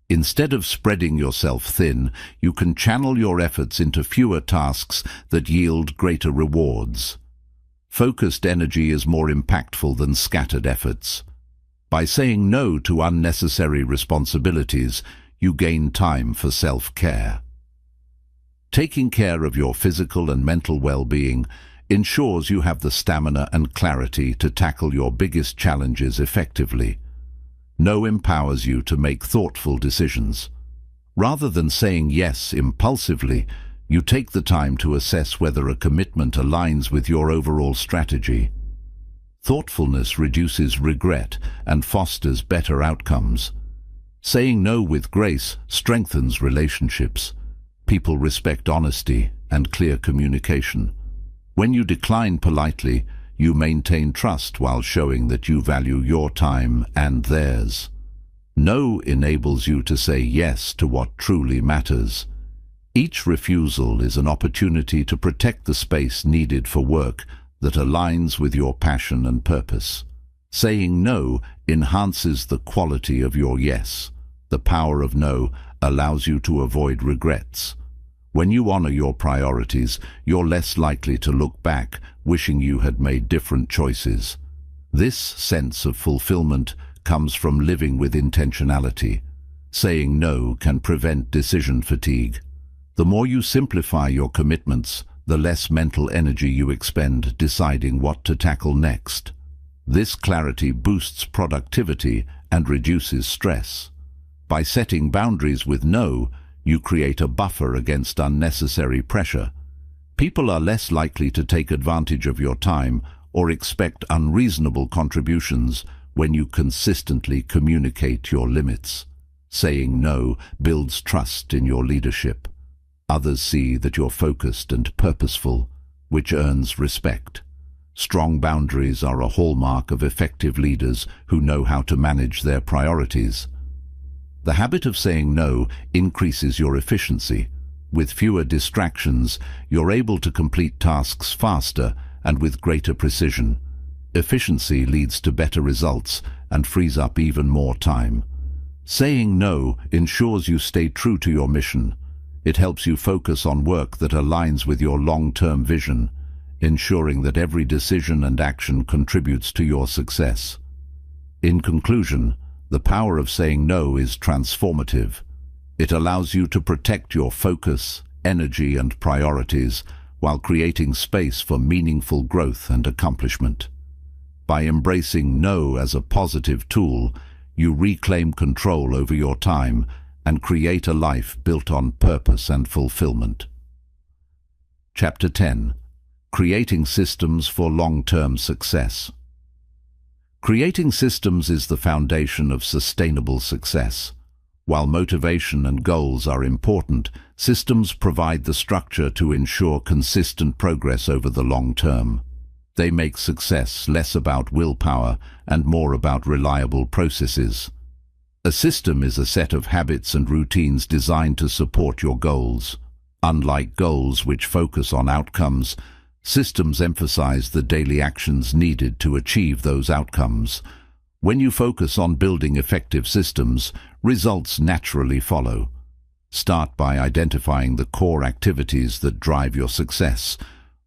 Instead of spreading yourself thin, you can channel your efforts into fewer tasks that yield greater rewards. Focused energy is more impactful than scattered efforts. By saying no to unnecessary responsibilities, you gain time for self-care. Taking care of your physical and mental well-being ensures you have the stamina and clarity to tackle your biggest challenges effectively. No empowers you to make thoughtful decisions. Rather than saying yes impulsively, you take the time to assess whether a commitment aligns with your overall strategy. Thoughtfulness reduces regret and fosters better outcomes. Saying no with grace strengthens relationships. People respect honesty and clear communication. When you decline politely, you maintain trust while showing that you value your time and theirs. No enables you to say yes to what truly matters. Each refusal is an opportunity to protect the space needed for work that aligns with your passion and purpose. Saying no enhances the quality of your yes. The power of no allows you to avoid regrets. When you honor your priorities, you're less likely to look back wishing you had made different choices. This sense of fulfillment comes from living with intentionality. Saying no can prevent decision fatigue. The more you simplify your commitments, the less mental energy you expend deciding what to tackle next. This clarity boosts productivity and reduces stress. By setting boundaries with no, you create a buffer against unnecessary pressure. People are less likely to take advantage of your time or expect unreasonable contributions when you consistently communicate your limits. Saying no builds trust in your leadership. Others see that you're focused and purposeful, which earns respect. Strong boundaries are a hallmark of effective leaders who know how to manage their priorities. The habit of saying no increases your efficiency. With fewer distractions, you're able to complete tasks faster and with greater precision. Efficiency leads to better results and frees up even more time. Saying no ensures you stay true to your mission. It helps you focus on work that aligns with your long-term vision, ensuring that every decision and action contributes to your success. In conclusion, the power of saying no is transformative. It allows you to protect your focus, energy, and priorities while creating space for meaningful growth and accomplishment. By embracing no as a positive tool, you reclaim control over your time and create a life built on purpose and fulfillment. Chapter 10. Creating Systems for Long-Term Success. Creating systems is the foundation of sustainable success. While motivation and goals are important, systems provide the structure to ensure consistent progress over the long term. They make success less about willpower and more about reliable processes. A system is a set of habits and routines designed to support your goals. Unlike goals which focus on outcomes, systems emphasize the daily actions needed to achieve those outcomes. When you focus on building effective systems, results naturally follow. Start by identifying the core activities that drive your success,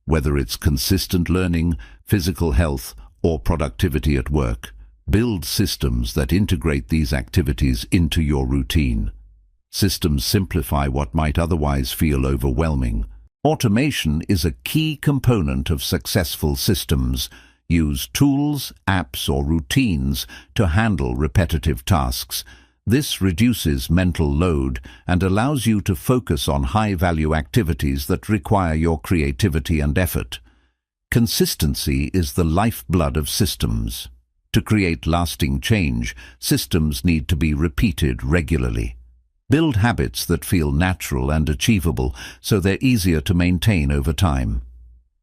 whether it's consistent learning, physical health, or productivity at work. Build systems that integrate these activities into your routine. Systems simplify what might otherwise feel overwhelming. Automation is a key component of successful systems. Use tools, apps, or routines to handle repetitive tasks. This reduces mental load and allows you to focus on high-value activities that require your creativity and effort. Consistency is the lifeblood of systems. To create lasting change, systems need to be repeated regularly. Build habits that feel natural and achievable so they're easier to maintain over time.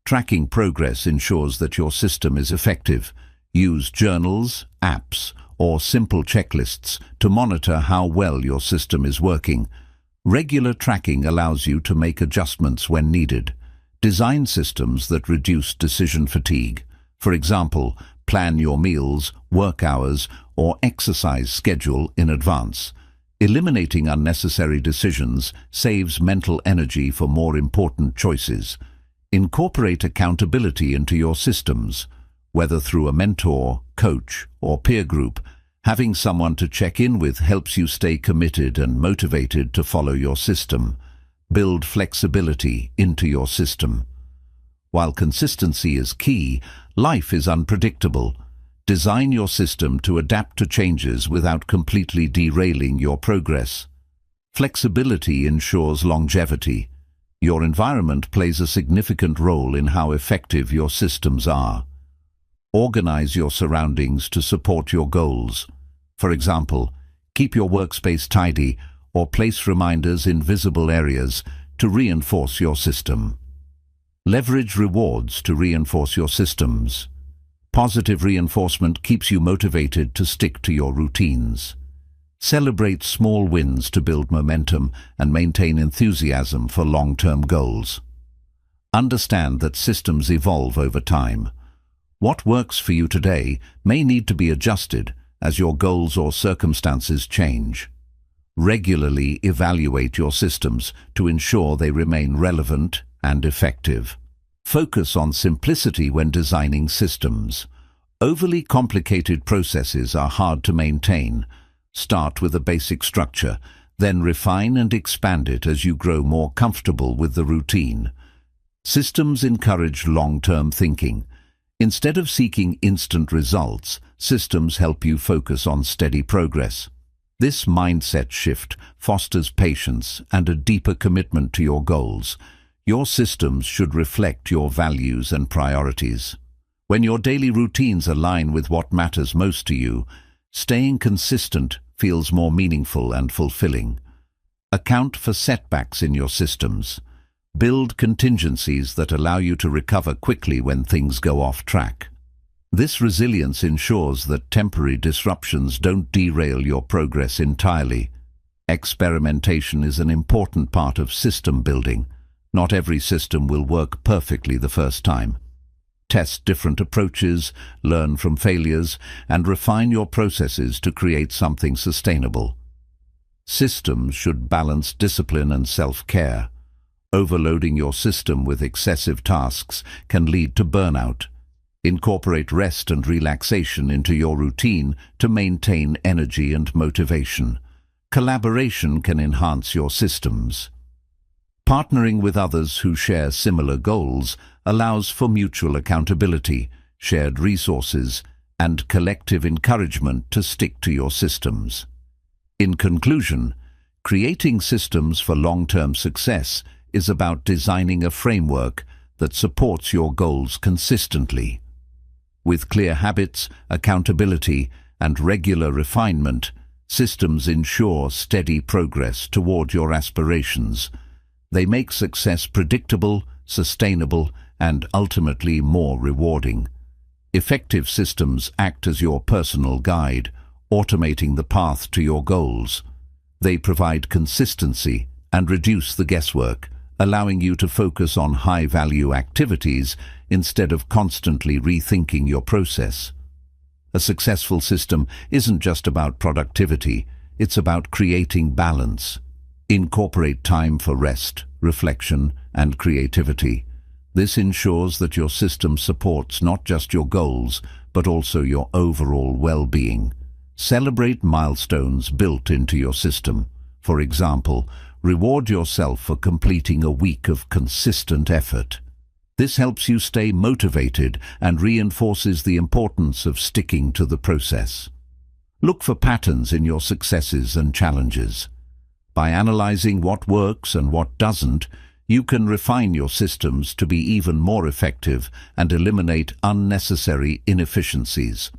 Tracking progress ensures that your system is effective. Use journals, apps, or simple checklists to monitor how well your system is working. Regular tracking allows you to make adjustments when needed. Design systems that reduce decision fatigue. For example, plan your meals, work hours, or exercise schedule in advance. Eliminating unnecessary decisions saves mental energy for more important choices. Incorporate accountability into your systems. Whether through a mentor, coach, or peer group, having someone to check in with helps you stay committed and motivated to follow your system. Build flexibility into your system. While consistency is key, life is unpredictable. Design your system to adapt to changes without completely derailing your progress. Flexibility ensures longevity. Your environment plays a significant role in how effective your systems are. Organize your surroundings to support your goals. For example, keep your workspace tidy or place reminders in visible areas to reinforce your system. Leverage rewards to reinforce your systems. Positive reinforcement keeps you motivated to stick to your routines. Celebrate small wins to build momentum and maintain enthusiasm for long-term goals. Understand that systems evolve over time. What works for you today may need to be adjusted as your goals or circumstances change. Regularly evaluate your systems to ensure they remain relevant and effective. Focus on simplicity when designing systems. Overly complicated processes are hard to maintain. Start with a basic structure, then refine and expand it as you grow more comfortable with the routine. Systems encourage long-term thinking. Instead of seeking instant results, systems help you focus on steady progress. This mindset shift fosters patience and a deeper commitment to your goals. Your systems should reflect your values and priorities. When your daily routines align with what matters most to you, staying consistent, feels more meaningful and fulfilling. Account for setbacks in your systems. Build contingencies that allow you to recover quickly when things go off track. This resilience ensures that temporary disruptions don't derail your progress entirely. Experimentation is an important part of system building. Not every system will work perfectly the first time. Test different approaches, learn from failures, and refine your processes to create something sustainable. Systems should balance discipline and self-care. Overloading your system with excessive tasks can lead to burnout. Incorporate rest and relaxation into your routine to maintain energy and motivation. Collaboration can enhance your systems. Partnering with others who share similar goals allows for mutual accountability, shared resources, and collective encouragement to stick to your systems. In conclusion, creating systems for long-term success is about designing a framework that supports your goals consistently. With clear habits, accountability, and regular refinement, systems ensure steady progress toward your aspirations. They make success predictable, sustainable, and ultimately more rewarding. Effective systems act as your personal guide, automating the path to your goals. They provide consistency and reduce the guesswork, allowing you to focus on high-value activities instead of constantly rethinking your process. A successful system isn't just about productivity, it's about creating balance. Incorporate time for rest, reflection, and creativity. This ensures that your system supports not just your goals, but also your overall well-being. Celebrate milestones built into your system. For example, reward yourself for completing a week of consistent effort. This helps you stay motivated and reinforces the importance of sticking to the process. Look for patterns in your successes and challenges. By analyzing what works and what doesn't, you can refine your systems to be even more effective and eliminate unnecessary inefficiencies.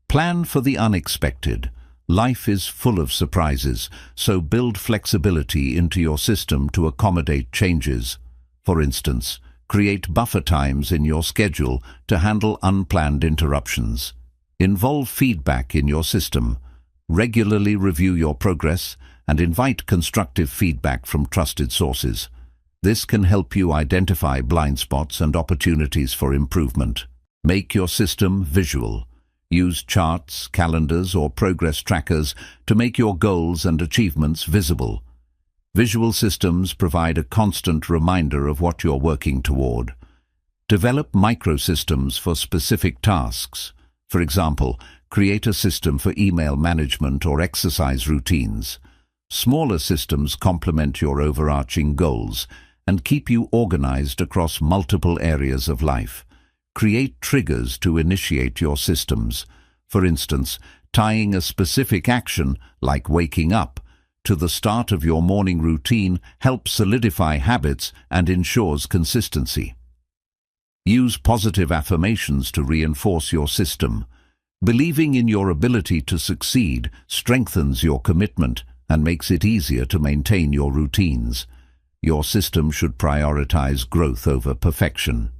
Plan for the unexpected. Life is full of surprises, so build flexibility into your system to accommodate changes. For instance, create buffer times in your schedule to handle unplanned interruptions. Involve feedback in your system. Regularly review your progress and invite constructive feedback from trusted sources. This can help you identify blind spots and opportunities for improvement. Make your system visual. Use charts, calendars, or progress trackers to make your goals and achievements visible. Visual systems provide a constant reminder of what you're working toward. Develop microsystems for specific tasks. For example, create a system for email management or exercise routines. Smaller systems complement your overarching goals and keep you organized across multiple areas of life. Create triggers to initiate your systems. For instance, tying a specific action, like waking up, to the start of your morning routine helps solidify habits and ensures consistency. Use positive affirmations to reinforce your system. Believing in your ability to succeed strengthens your commitment and makes it easier to maintain your routines. Your system should prioritize growth over perfection.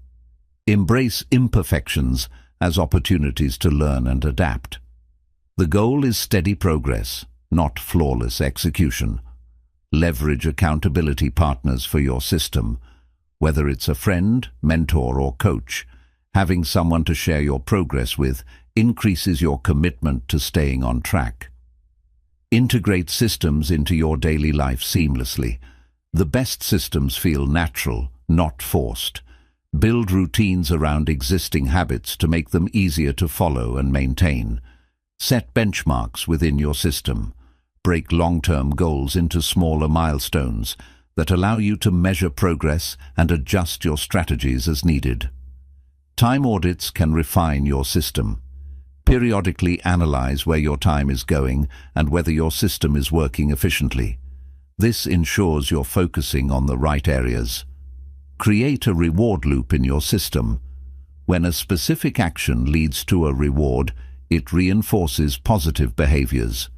Embrace imperfections as opportunities to learn and adapt. The goal is steady progress, not flawless execution. Leverage accountability partners for your system. Whether it's a friend, mentor, or coach, having someone to share your progress with increases your commitment to staying on track. Integrate systems into your daily life seamlessly. The best systems feel natural, not forced. Build routines around existing habits to make them easier to follow and maintain. Set benchmarks within your system. Break long-term goals into smaller milestones that allow you to measure progress and adjust your strategies as needed. Time audits can refine your system. Periodically analyze where your time is going and whether your system is working efficiently. This ensures you're focusing on the right areas. Create a reward loop in your system. When a specific action leads to a reward, it reinforces positive behaviors.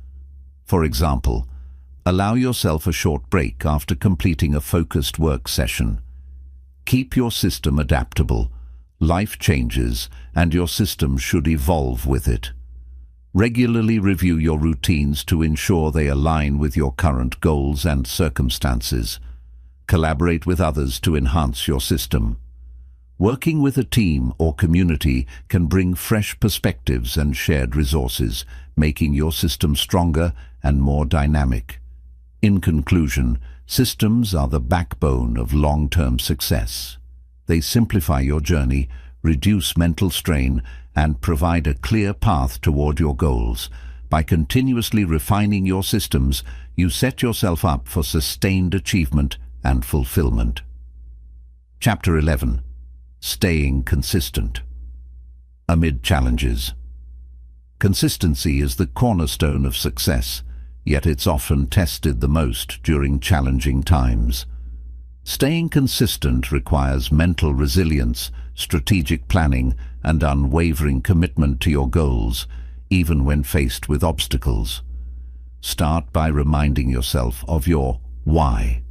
For example, allow yourself a short break after completing a focused work session. Keep your system adaptable. Life changes, and your system should evolve with it. Regularly review your routines to ensure they align with your current goals and circumstances. Collaborate with others to enhance your system. Working with a team or community can bring fresh perspectives and shared resources, making your system stronger and more dynamic. In conclusion, systems are the backbone of long-term success. They simplify your journey, reduce mental strain, and provide a clear path toward your goals. By continuously refining your systems, you set yourself up for sustained achievement and fulfillment. Chapter 11. Staying consistent. Amid challenges. Consistency is the cornerstone of success, yet it's often tested the most during challenging times. Staying consistent requires mental resilience, strategic planning, and unwavering commitment to your goals, even when faced with obstacles. Start by reminding yourself of your why.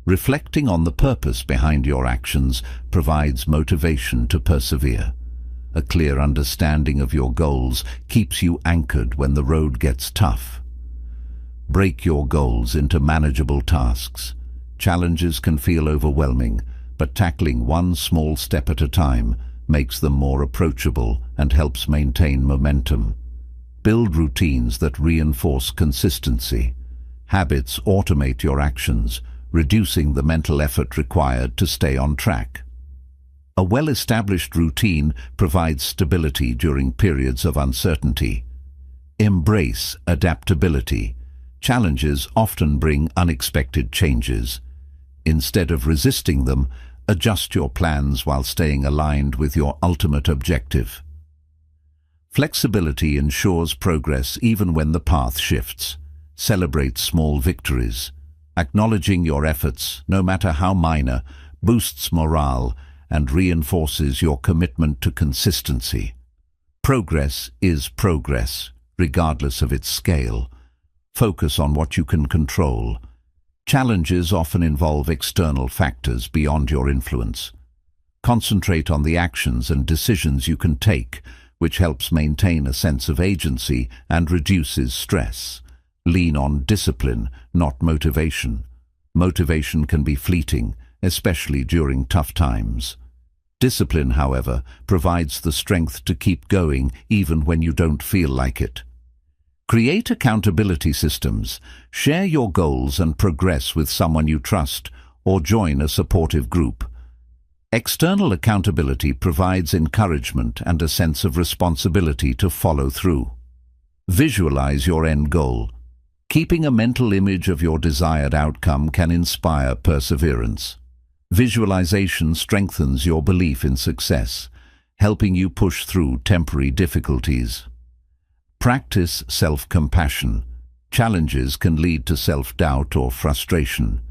Reflecting on the purpose behind your actions provides motivation to persevere. A clear understanding of your goals keeps you anchored when the road gets tough. Break your goals into manageable tasks. Challenges can feel overwhelming, but tackling one small step at a time makes them more approachable and helps maintain momentum. Build routines that reinforce consistency. Habits automate your actions, reducing the mental effort required to stay on track. A well-established routine provides stability during periods of uncertainty. Embrace adaptability. Challenges often bring unexpected changes. Instead of resisting them, adjust your plans while staying aligned with your ultimate objective. Flexibility ensures progress even when the path shifts. Celebrate small victories. Acknowledging your efforts, no matter how minor, boosts morale and reinforces your commitment to consistency. Progress is progress, regardless of its scale. Focus on what you can control. Challenges often involve external factors beyond your influence. Concentrate on the actions and decisions you can take, which helps maintain a sense of agency and reduces stress. Lean on discipline, not motivation. Motivation can be fleeting, especially during tough times. Discipline, however, provides the strength to keep going even when you don't feel like it. Create accountability systems. Share your goals and progress with someone you trust, or join a supportive group. External accountability provides encouragement and a sense of responsibility to follow through. Visualize your end goal. Keeping a mental image of your desired outcome can inspire perseverance. Visualization strengthens your belief in success, helping you push through temporary difficulties. Practice self-compassion. Challenges can lead to self-doubt or frustration.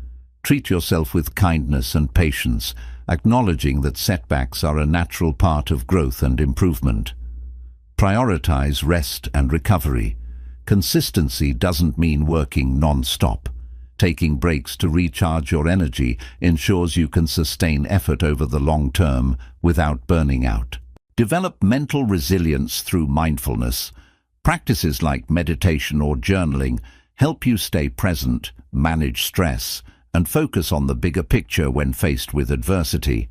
Treat yourself with kindness and patience, acknowledging that setbacks are a natural part of growth and improvement. Prioritize rest and recovery. Consistency doesn't mean working non-stop. Taking breaks to recharge your energy ensures you can sustain effort over the long term without burning out. Develop mental resilience through mindfulness. Practices like meditation or journaling help you stay present, manage stress, and focus on the bigger picture when faced with adversity.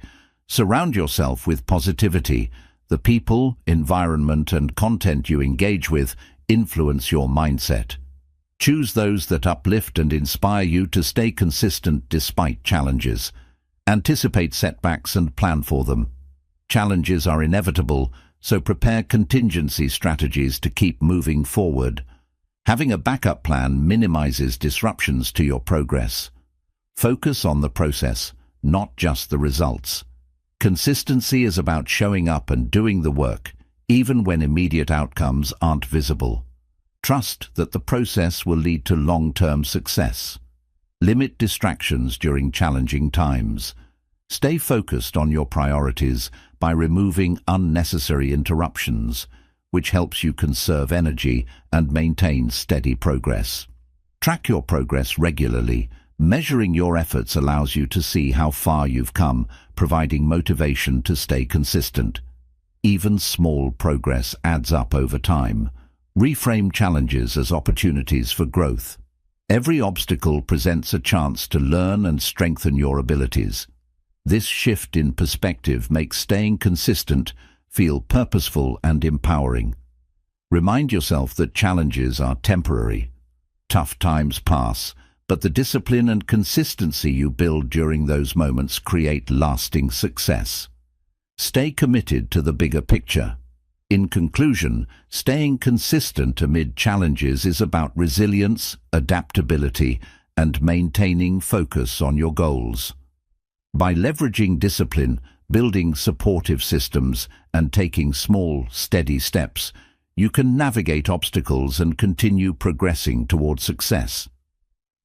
Surround yourself with positivity. The people, environment, and content you engage with influence your mindset. Choose those that uplift and inspire you to stay consistent despite challenges. Anticipate setbacks and plan for them. Challenges are inevitable, so prepare contingency strategies to keep moving forward. Having a backup plan minimizes disruptions to your progress. Focus on the process, not just the results. Consistency is about showing up and doing the work, even when immediate outcomes aren't visible. Trust that the process will lead to long-term success. Limit distractions during challenging times. Stay focused on your priorities by removing unnecessary interruptions. which helps you conserve energy and maintain steady progress. Track your progress regularly. Measuring your efforts allows you to see how far you've come, providing motivation to stay consistent. Even small progress adds up over time. Reframe challenges as opportunities for growth. Every obstacle presents a chance to learn and strengthen your abilities. This shift in perspective makes staying consistent feel purposeful and empowering. Remind yourself that challenges are temporary. Tough times pass, but the discipline and consistency you build during those moments create lasting success. Stay committed to the bigger picture. In conclusion, staying consistent amid challenges is about resilience, adaptability, and maintaining focus on your goals. By leveraging discipline, building supportive systems, and taking small, steady steps, you can navigate obstacles and continue progressing toward success.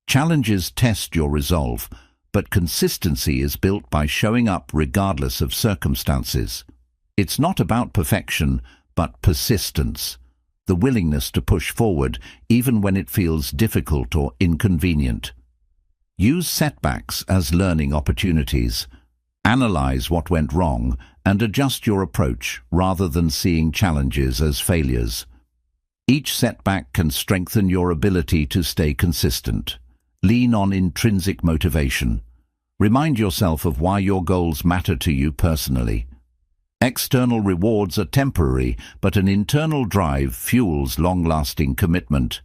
Challenges test your resolve, but consistency is built by showing up regardless of circumstances. It's not about perfection, but persistence, the willingness to push forward even when it feels difficult or inconvenient. Use setbacks as learning opportunities. Analyze what went wrong and adjust your approach rather than seeing challenges as failures. Each setback can strengthen your ability to stay consistent. Lean on intrinsic motivation. Remind yourself of why your goals matter to you personally. External rewards are temporary, but an internal drive fuels long-lasting commitment.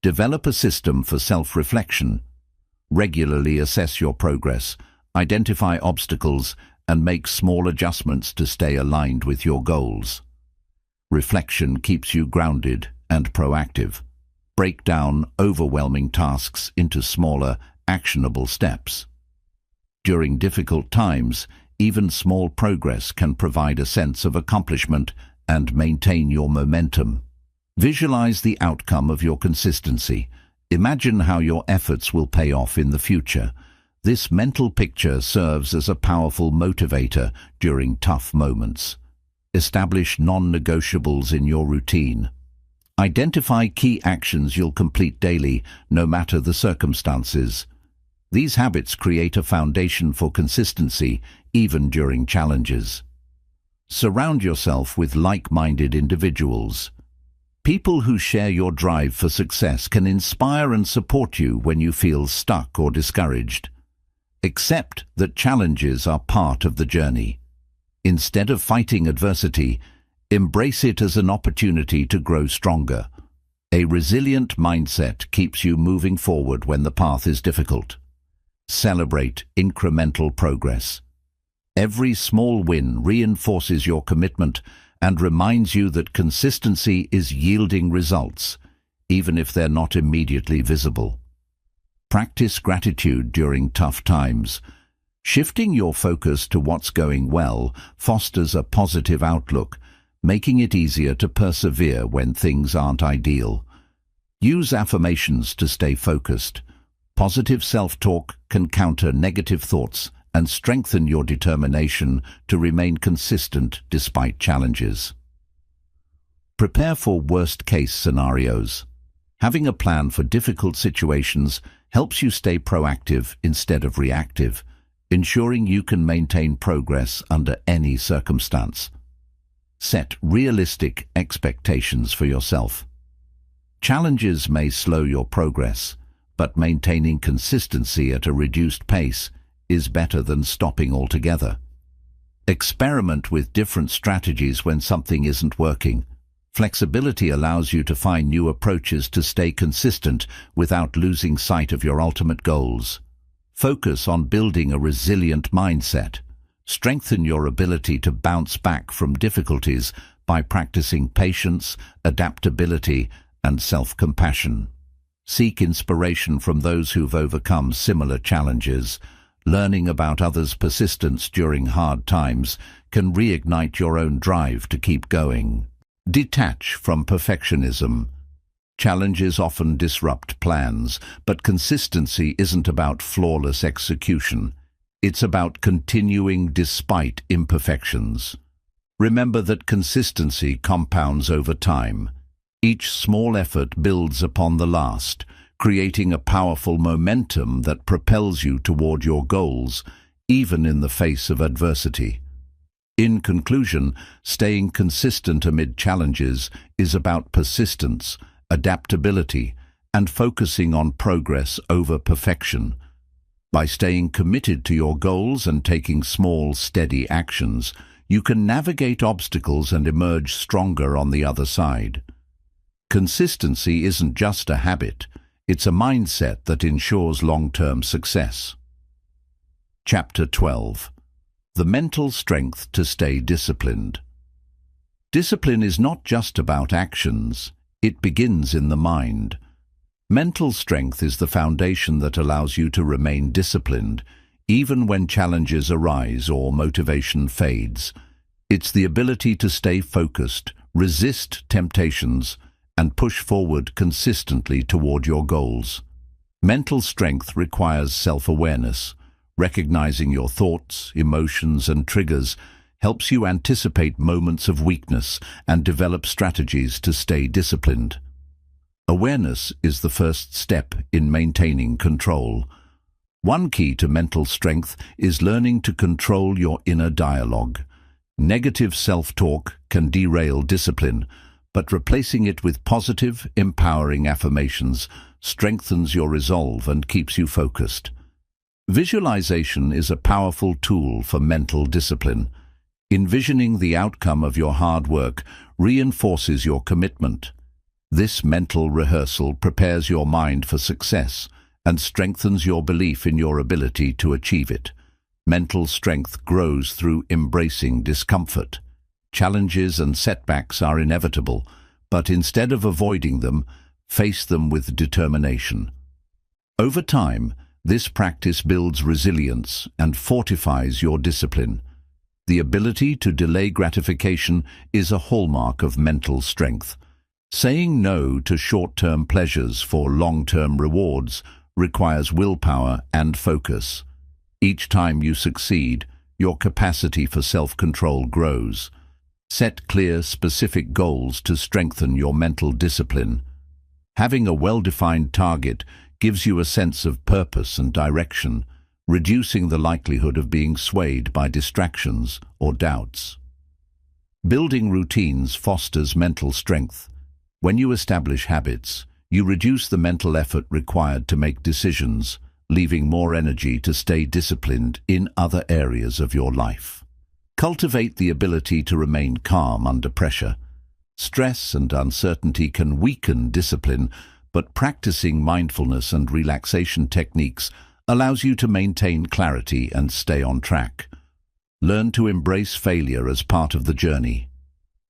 Develop a system for self-reflection. Regularly assess your progress, identify obstacles, and make small adjustments to stay aligned with your goals. Reflection keeps you grounded and proactive. Break down overwhelming tasks into smaller, actionable steps. During difficult times, even small progress can provide a sense of accomplishment and maintain your momentum. Visualize the outcome of your consistency. Imagine how your efforts will pay off in the future. This mental picture serves as a powerful motivator during tough moments. Establish non-negotiables in your routine. Identify key actions you'll complete daily, no matter the circumstances. These habits create a foundation for consistency, even during challenges. Surround yourself with like-minded individuals. People who share your drive for success can inspire and support you when you feel stuck or discouraged. Accept that challenges are part of the journey. Instead of fighting adversity, embrace it as an opportunity to grow stronger. A resilient mindset keeps you moving forward when the path is difficult. Celebrate incremental progress. Every small win reinforces your commitment and reminds you that consistency is yielding results, even if they're not immediately visible. Practice gratitude during tough times. Shifting your focus to what's going well fosters a positive outlook, making it easier to persevere when things aren't ideal. Use affirmations to stay focused. Positive self-talk can counter negative thoughts and strengthen your determination to remain consistent despite challenges. Prepare for worst-case scenarios. Having a plan for difficult situations helps you stay proactive instead of reactive, ensuring you can maintain progress under any circumstance. Set realistic expectations for yourself. Challenges may slow your progress, but maintaining consistency at a reduced pace is better than stopping altogether. Experiment with different strategies when something isn't working. Flexibility allows you to find new approaches to stay consistent without losing sight of your ultimate goals. Focus on building a resilient mindset. Strengthen your ability to bounce back from difficulties by practicing patience, adaptability, and self-compassion. Seek inspiration from those who've overcome similar challenges. Learning about others' persistence during hard times can reignite your own drive to keep going. Detach from perfectionism. Challenges often disrupt plans, but consistency isn't about flawless execution. It's about continuing despite imperfections. Remember that consistency compounds over time. Each small effort builds upon the last, creating a powerful momentum that propels you toward your goals, even in the face of adversity. In conclusion, staying consistent amid challenges is about persistence, adaptability, and focusing on progress over perfection. By staying committed to your goals and taking small, steady actions, you can navigate obstacles and emerge stronger on the other side. Consistency isn't just a habit, it's a mindset that ensures long-term success. Chapter 12. The mental strength to stay disciplined. Discipline is not just about actions, it begins in the mind. Mental strength is the foundation that allows you to remain disciplined, even when challenges arise or motivation fades. It's the ability to stay focused, resist temptations, and push forward consistently toward your goals. Mental strength requires self-awareness. Recognizing your thoughts, emotions, and triggers helps you anticipate moments of weakness and develop strategies to stay disciplined. Awareness is the first step in maintaining control. One key to mental strength is learning to control your inner dialogue. Negative self-talk can derail discipline, but replacing it with positive, empowering affirmations strengthens your resolve and keeps you focused. Visualization is a powerful tool for mental discipline. Envisioning the outcome of your hard work reinforces your commitment. This mental rehearsal prepares your mind for success and strengthens your belief in your ability to achieve it. Mental strength grows through embracing discomfort. Challenges and setbacks are inevitable, but instead of avoiding them, face them with determination. Over time, this practice builds resilience and fortifies your discipline. The ability to delay gratification is a hallmark of mental strength. Saying no to short-term pleasures for long-term rewards requires willpower and focus. Each time you succeed, your capacity for self-control grows. Set clear, specific goals to strengthen your mental discipline. Having a well-defined target gives you a sense of purpose and direction, reducing the likelihood of being swayed by distractions or doubts. Building routines fosters mental strength. When you establish habits, you reduce the mental effort required to make decisions, leaving more energy to stay disciplined in other areas of your life. Cultivate the ability to remain calm under pressure. Stress and uncertainty can weaken discipline, but practicing mindfulness and relaxation techniques allows you to maintain clarity and stay on track. Learn to embrace failure as part of the journey.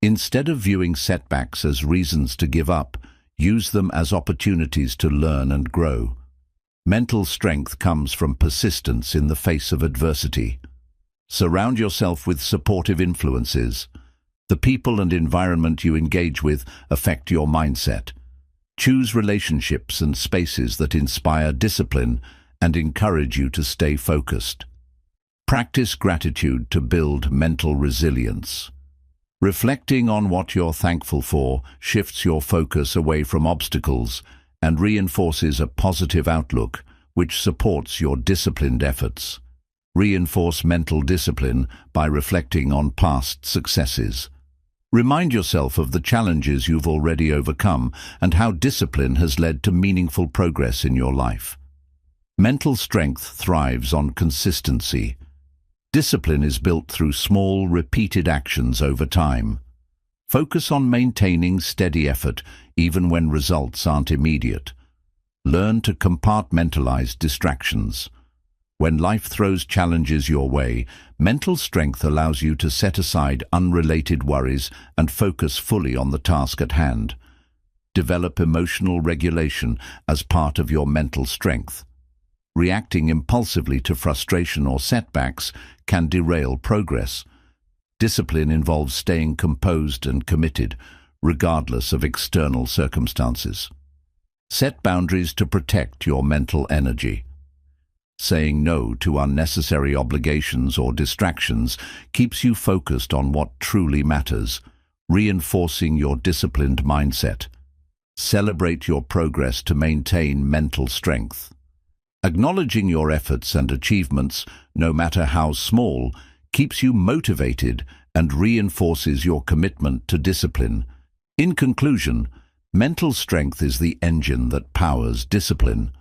Instead of viewing setbacks as reasons to give up, use them as opportunities to learn and grow. Mental strength comes from persistence in the face of adversity. Surround yourself with supportive influences. The people and environment you engage with affect your mindset. Choose relationships and spaces that inspire discipline and encourage you to stay focused. Practice gratitude to build mental resilience. Reflecting on what you're thankful for shifts your focus away from obstacles and reinforces a positive outlook, which supports your disciplined efforts. Reinforce mental discipline by reflecting on past successes. Remind yourself of the challenges you've already overcome and how discipline has led to meaningful progress in your life. Mental strength thrives on consistency. Discipline is built through small, repeated actions over time. Focus on maintaining steady effort even when results aren't immediate. Learn to compartmentalize distractions. When life throws challenges your way, mental strength allows you to set aside unrelated worries and focus fully on the task at hand. Develop emotional regulation as part of your mental strength. Reacting impulsively to frustration or setbacks can derail progress. Discipline involves staying composed and committed, regardless of external circumstances. Set boundaries to protect your mental energy. Saying no to unnecessary obligations or distractions keeps you focused on what truly matters, reinforcing your disciplined mindset. Celebrate your progress to maintain mental strength. Acknowledging your efforts and achievements, no matter how small, keeps you motivated and reinforces your commitment to discipline. In conclusion, mental strength is the engine that powers discipline.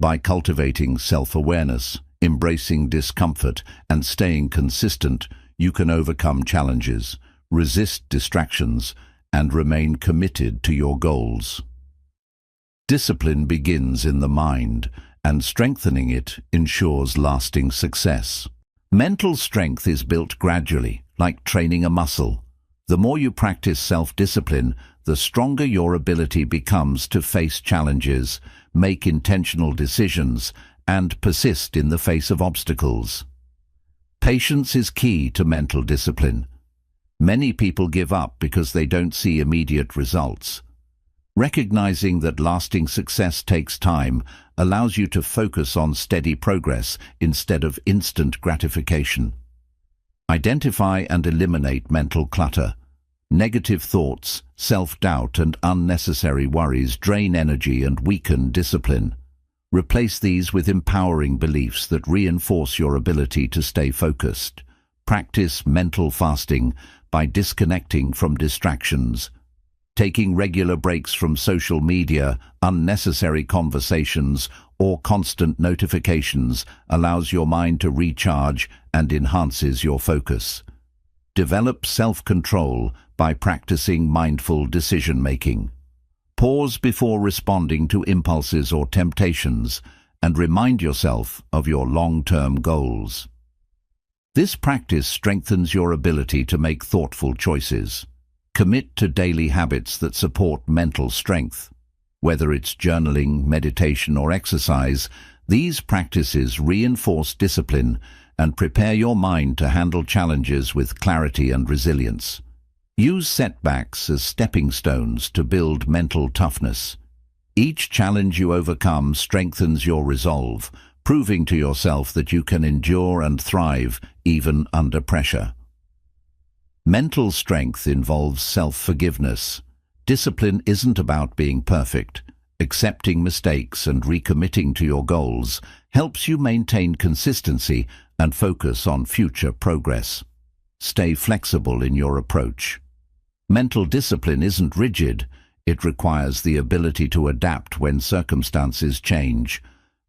By cultivating self-awareness, embracing discomfort, and staying consistent, you can overcome challenges, resist distractions, and remain committed to your goals. Discipline begins in the mind, and strengthening it ensures lasting success. Mental strength is built gradually, like training a muscle. The more you practice self-discipline, the stronger your ability becomes to face challenges, make intentional decisions, and persist in the face of obstacles. Patience is key to mental discipline. Many people give up because they don't see immediate results. Recognizing that lasting success takes time allows you to focus on steady progress instead of instant gratification. Identify and eliminate mental clutter. Negative thoughts, self-doubt, and unnecessary worries drain energy and weaken discipline. Replace these with empowering beliefs that reinforce your ability to stay focused. Practice mental fasting by disconnecting from distractions. Taking regular breaks from social media, unnecessary conversations, or constant notifications allows your mind to recharge and enhances your focus. Develop self-control by practicing mindful decision-making. Pause before responding to impulses or temptations and remind yourself of your long-term goals. This practice strengthens your ability to make thoughtful choices. Commit to daily habits that support mental strength. Whether it's journaling, meditation, or exercise, these practices reinforce discipline and prepare your mind to handle challenges with clarity and resilience. Use setbacks as stepping stones to build mental toughness. Each challenge you overcome strengthens your resolve, proving to yourself that you can endure and thrive even under pressure. Mental strength involves self-forgiveness. Discipline isn't about being perfect. Accepting mistakes and recommitting to your goals helps you maintain consistency and focus on future progress. Stay flexible in your approach. Mental discipline isn't rigid. It requires the ability to adapt when circumstances change.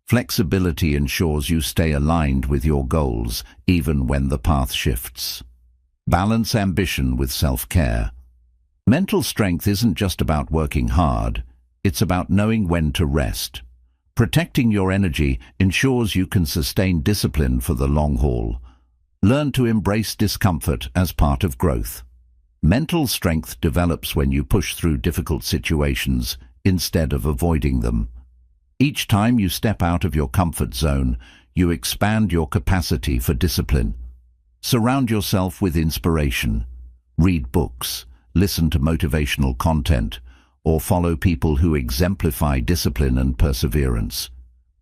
Flexibility ensures you stay aligned with your goals, even when the path shifts. Balance ambition with self-care. Mental strength isn't just about working hard. It's about knowing when to rest. Protecting your energy ensures you can sustain discipline for the long haul. Learn to embrace discomfort as part of growth. Mental strength develops when you push through difficult situations instead of avoiding them. Each time you step out of your comfort zone, you expand your capacity for discipline. Surround yourself with inspiration. Read books, listen to motivational content, or follow people who exemplify discipline and perseverance.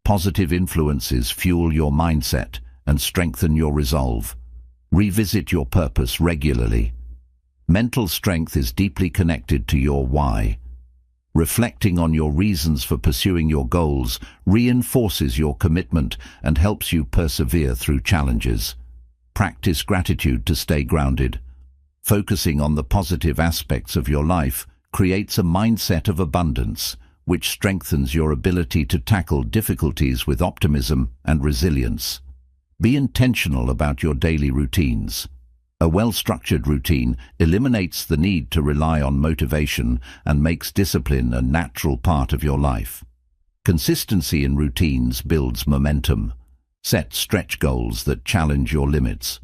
Positive influences fuel your mindset and strengthen your resolve. Revisit your purpose regularly. Mental strength is deeply connected to your why. Reflecting on your reasons for pursuing your goals reinforces your commitment and helps you persevere through challenges. Practice gratitude to stay grounded. Focusing on the positive aspects of your life creates a mindset of abundance, which strengthens your ability to tackle difficulties with optimism and resilience. Be intentional about your daily routines. A well-structured routine eliminates the need to rely on motivation and makes discipline a natural part of your life. Consistency in routines builds momentum. Set stretch goals that challenge your limits.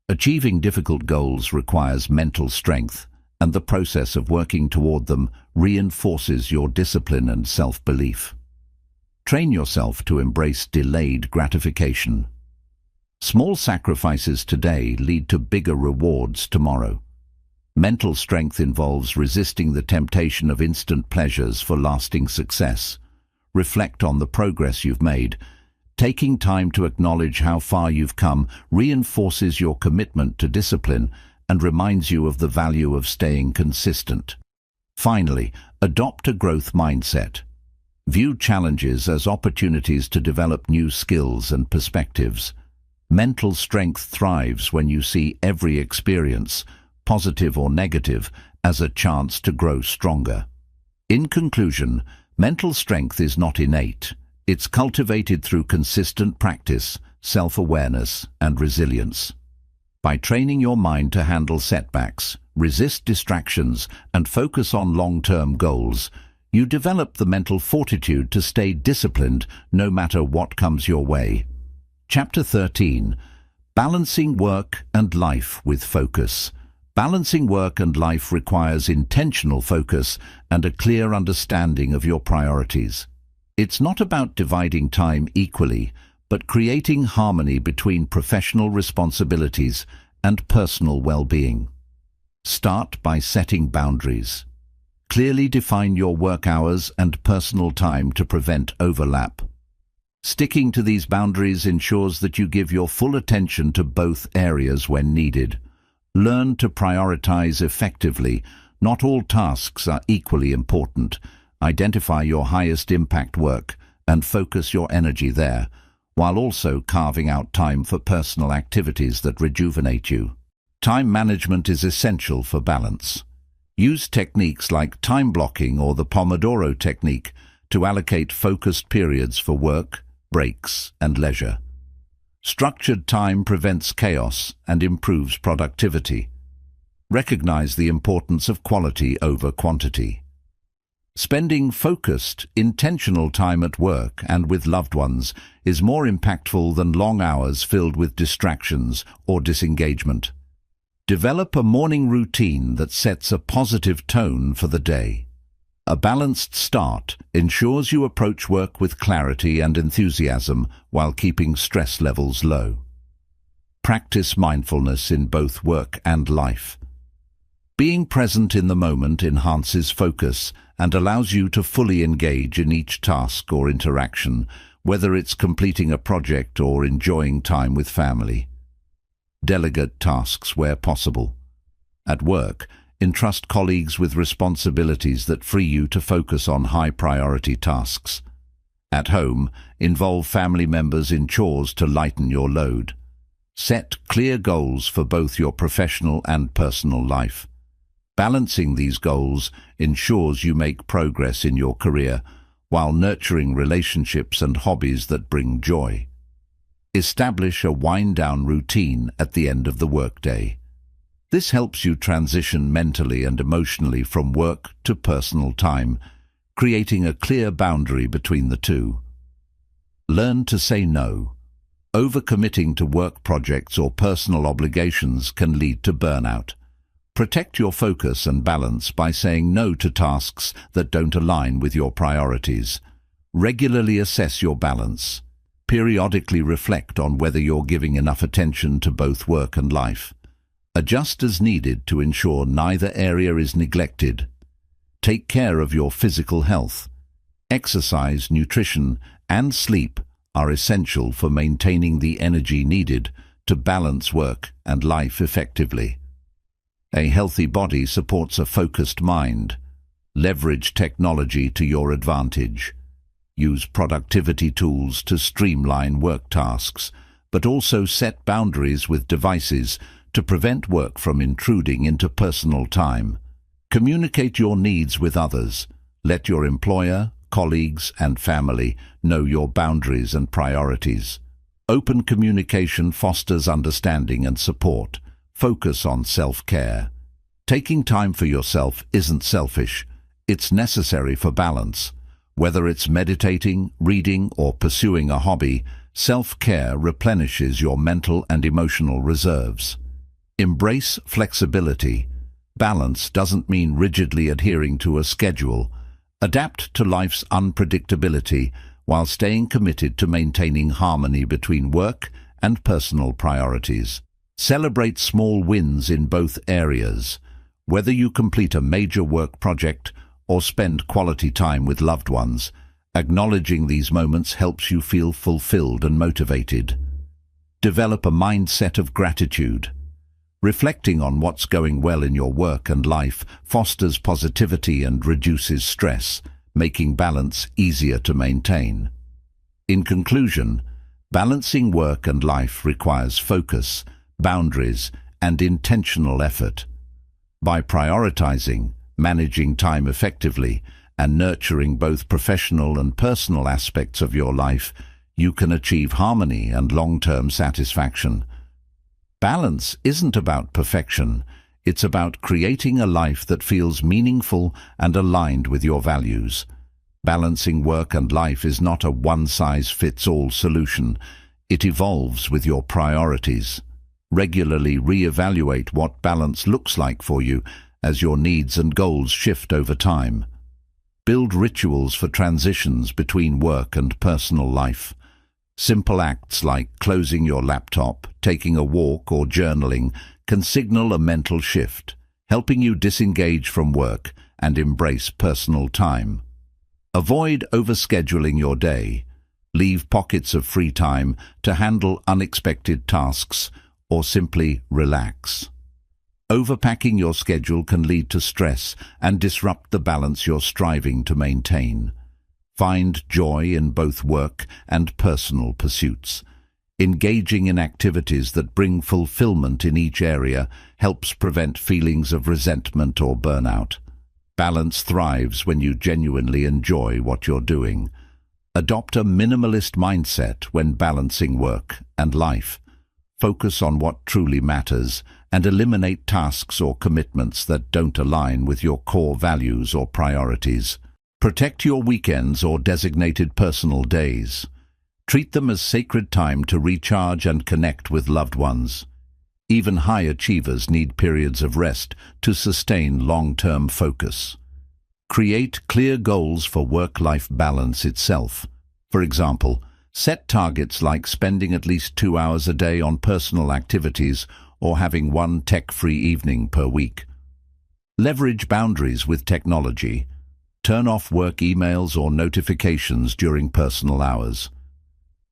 Achieving difficult goals requires mental strength, and the process of working toward them reinforces your discipline and self-belief. Train yourself to embrace delayed gratification. Small sacrifices today lead to bigger rewards tomorrow. Mental strength involves resisting the temptation of instant pleasures for lasting success. Reflect on the progress you've made. Taking time to acknowledge how far you've come reinforces your commitment to discipline and reminds you of the value of staying consistent. Finally, adopt a growth mindset. View challenges as opportunities to develop new skills and perspectives. Mental strength thrives when you see every experience, positive or negative, as a chance to grow stronger. In conclusion, mental strength is not innate. It's cultivated through consistent practice, self-awareness, and resilience. By training your mind to handle setbacks, resist distractions, and focus on long-term goals, you develop the mental fortitude to stay disciplined no matter what comes your way. Chapter 13. Balancing Work and Life with Focus. Balancing work and life requires intentional focus and a clear understanding of your priorities. It's not about dividing time equally, but creating harmony between professional responsibilities and personal well-being. Start by setting boundaries. Clearly define your work hours and personal time to prevent overlap. Sticking to these boundaries ensures that you give your full attention to both areas when needed. Learn to prioritize effectively. Not all tasks are equally important. Identify your highest impact work and focus your energy there, while also carving out time for personal activities that rejuvenate you. Time management is essential for balance. Use techniques like time blocking or the Pomodoro technique to allocate focused periods for work, breaks, and leisure. Structured time prevents chaos and improves productivity. Recognize the importance of quality over quantity. Spending focused, intentional time at work and with loved ones is more impactful than long hours filled with distractions or disengagement. Develop a morning routine that sets a positive tone for the day. A balanced start ensures you approach work with clarity and enthusiasm while keeping stress levels low. Practice mindfulness in both work and life. Being present in the moment enhances focus and allows you to fully engage in each task or interaction, whether it's completing a project or enjoying time with family. Delegate tasks where possible. At work, entrust colleagues with responsibilities that free you to focus on high-priority tasks. At home, involve family members in chores to lighten your load. Set clear goals for both your professional and personal life. Balancing these goals ensures you make progress in your career while nurturing relationships and hobbies that bring joy. Establish a wind-down routine at the end of the workday. This helps you transition mentally and emotionally from work to personal time, creating a clear boundary between the two. Learn to say no. Overcommitting to work projects or personal obligations can lead to burnout. Protect your focus and balance by saying no to tasks that don't align with your priorities. Regularly assess your balance. Periodically reflect on whether you're giving enough attention to both work and life. Adjust as needed to ensure neither area is neglected. Take care of your physical health. Exercise, nutrition, and sleep are essential for maintaining the energy needed to balance work and life effectively. A healthy body supports a focused mind. Leverage technology to your advantage. Use productivity tools to streamline work tasks, but also set boundaries with devices to prevent work from intruding into personal time. Communicate your needs with others. Let your employer, colleagues, and family know your boundaries and priorities. Open communication fosters understanding and support. Focus on self-care. Taking time for yourself isn't selfish. It's necessary for balance. Whether it's meditating, reading, or pursuing a hobby, self-care replenishes your mental and emotional reserves. Embrace flexibility. Balance doesn't mean rigidly adhering to a schedule. Adapt to life's unpredictability while staying committed to maintaining harmony between work and personal priorities. Celebrate small wins in both areas. Whether you complete a major work project or spend quality time with loved ones, Acknowledging these moments helps you feel fulfilled and motivated. Develop a mindset of gratitude. Reflecting on what's going well in your work and life fosters positivity and reduces stress, making balance easier to maintain. In conclusion, balancing work and life requires focus, boundaries, and intentional effort. By prioritizing, managing time effectively, and nurturing both professional and personal aspects of your life, you can achieve harmony and long-term satisfaction. Balance isn't about perfection, it's about creating a life that feels meaningful and aligned with your values. Balancing work and life is not a one-size-fits-all solution. It evolves with your priorities. Regularly reevaluate what balance looks like for you as your needs and goals shift over time. Build rituals for transitions between work and personal life. Simple acts like closing your laptop, taking a walk, or journaling can signal a mental shift, helping you disengage from work and embrace personal time. Avoid overscheduling your day. Leave pockets of free time to handle unexpected tasks or simply relax. Overpacking your schedule can lead to stress and disrupt the balance you're striving to maintain. Find joy in both work and personal pursuits. Engaging in activities that bring fulfillment in each area helps prevent feelings of resentment or burnout. Balance thrives when you genuinely enjoy what you're doing. Adopt a minimalist mindset when balancing work and life. Focus on what truly matters and eliminate tasks or commitments that don't align with your core values or priorities. Protect your weekends or designated personal days. Treat them as sacred time to recharge and connect with loved ones. Even high achievers need periods of rest to sustain long-term focus. Create clear goals for work-life balance itself. For example, set targets like spending at least 2 hours a day on personal activities or having one tech-free evening per week. Leverage boundaries with technology. Turn off work emails or notifications during personal hours.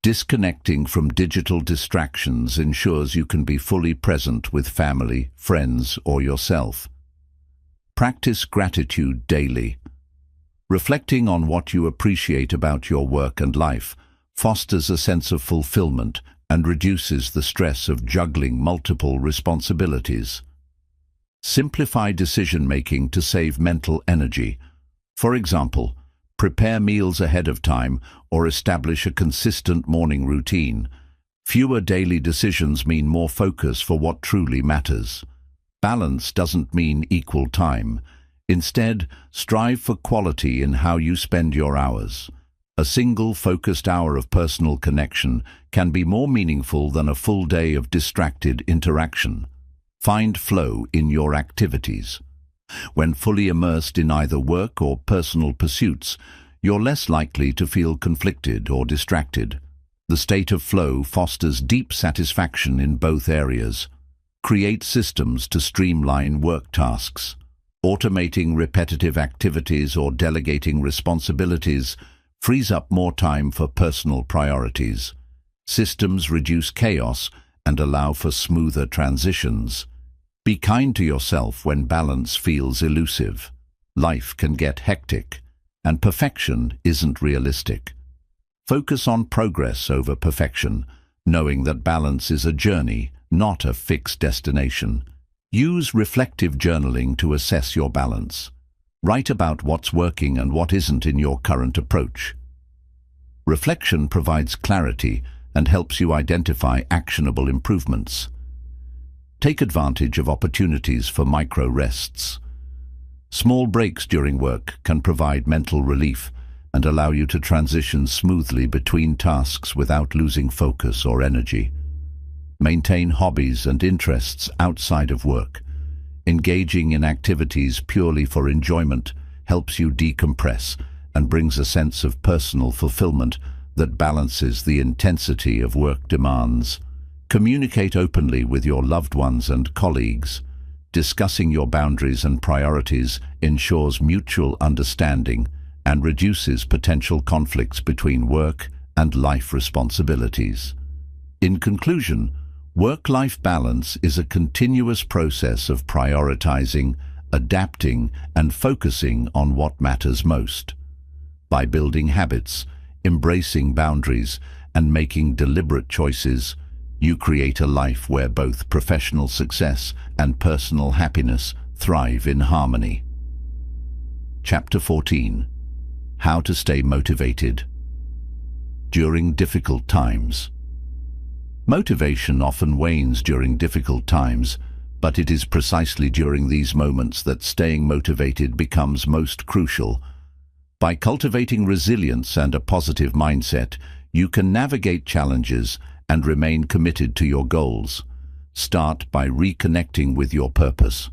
Disconnecting from digital distractions ensures you can be fully present with family, friends, or yourself. Practice gratitude daily. Reflecting on what you appreciate about your work and life fosters a sense of fulfillment and reduces the stress of juggling multiple responsibilities. Simplify decision-making to save mental energy. For example, prepare meals ahead of time or establish a consistent morning routine. Fewer daily decisions mean more focus for what truly matters. Balance doesn't mean equal time. Instead, strive for quality in how you spend your hours. A single focused hour of personal connection can be more meaningful than a full day of distracted interaction. Find flow in your activities. When fully immersed in either work or personal pursuits, you're less likely to feel conflicted or distracted. The state of flow fosters deep satisfaction in both areas. Create systems to streamline work tasks. Automating repetitive activities or delegating responsibilities frees up more time for personal priorities. Systems reduce chaos and allow for smoother transitions. Be kind to yourself when balance feels elusive. Life can get hectic, and perfection isn't realistic. Focus on progress over perfection, knowing that balance is a journey, not a fixed destination. Use reflective journaling to assess your balance. Write about what's working and what isn't in your current approach. Reflection provides clarity and helps you identify actionable improvements. Take advantage of opportunities for micro-rests. Small breaks during work can provide mental relief and allow you to transition smoothly between tasks without losing focus or energy. Maintain hobbies and interests outside of work. Engaging in activities purely for enjoyment helps you decompress and brings a sense of personal fulfillment that balances the intensity of work demands. Communicate openly with your loved ones and colleagues. Discussing your boundaries and priorities ensures mutual understanding and reduces potential conflicts between work and life responsibilities. In conclusion, work-life balance is a continuous process of prioritizing, adapting, and focusing on what matters most. By building habits, embracing boundaries, and making deliberate choices, you create a life where both professional success and personal happiness thrive in harmony. Chapter 14. How to stay motivated during difficult times. Motivation often wanes during difficult times, but it is precisely during these moments that staying motivated becomes most crucial. By cultivating resilience and a positive mindset, you can navigate challenges and remain committed to your goals. Start by reconnecting with your purpose.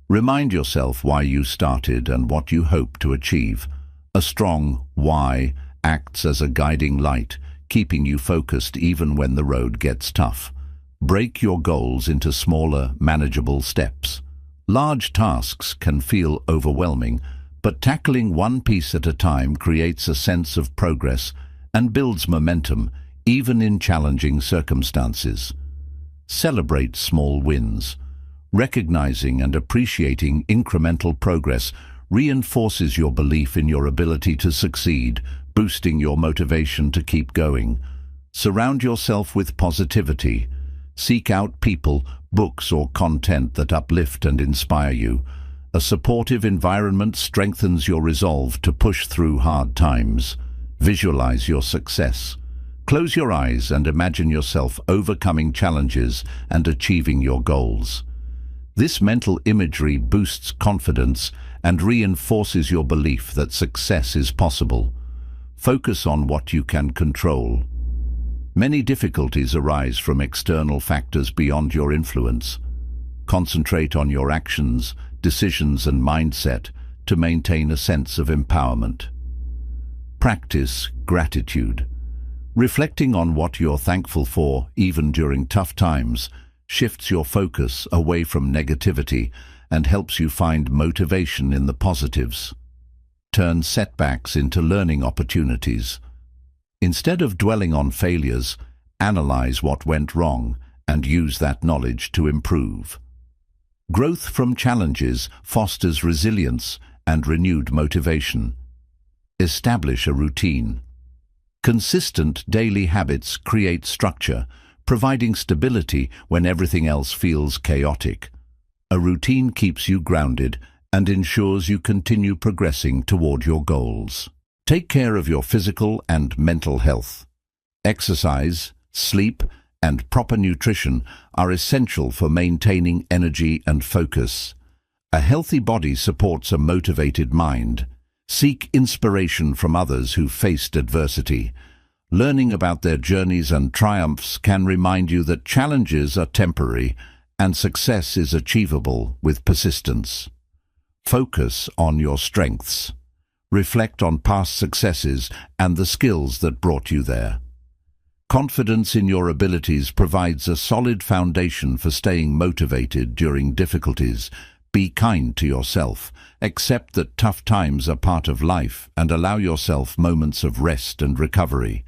Remind yourself why you started and what you hope to achieve. A strong why acts as a guiding light, keeping you focused even when the road gets tough. Break your goals into smaller, manageable steps. Large tasks can feel overwhelming, but tackling one piece at a time creates a sense of progress and builds momentum, even in challenging circumstances. Celebrate small wins. Recognizing and appreciating incremental progress reinforces your belief in your ability to succeed, boosting your motivation to keep going. Surround yourself with positivity. Seek out people, books, or content that uplift and inspire you. A supportive environment strengthens your resolve to push through hard times. Visualize your success. Close your eyes and imagine yourself overcoming challenges and achieving your goals. This mental imagery boosts confidence and reinforces your belief that success is possible. Focus on what you can control. Many difficulties arise from external factors beyond your influence. Concentrate on your actions, decisions, and mindset to maintain a sense of empowerment. Practice gratitude. Reflecting on what you're thankful for, even during tough times, shifts your focus away from negativity and helps you find motivation in the positives. Turn setbacks into learning opportunities. Instead of dwelling on failures, analyze what went wrong and use that knowledge to improve. Growth from challenges fosters resilience and renewed motivation. Establish a routine. Consistent daily habits create structure, providing stability when everything else feels chaotic. A routine keeps you grounded and ensures you continue progressing toward your goals. Take care of your physical and mental health. Exercise, sleep, and proper nutrition are essential for maintaining energy and focus. A healthy body supports a motivated mind. Seek inspiration from others who faced adversity. Learning about their journeys and triumphs can remind you that challenges are temporary and success is achievable with persistence. Focus on your strengths. Reflect on past successes and the skills that brought you there. Confidence in your abilities provides a solid foundation for staying motivated during difficulties. Be kind to yourself. Accept that tough times are part of life and allow yourself moments of rest and recovery.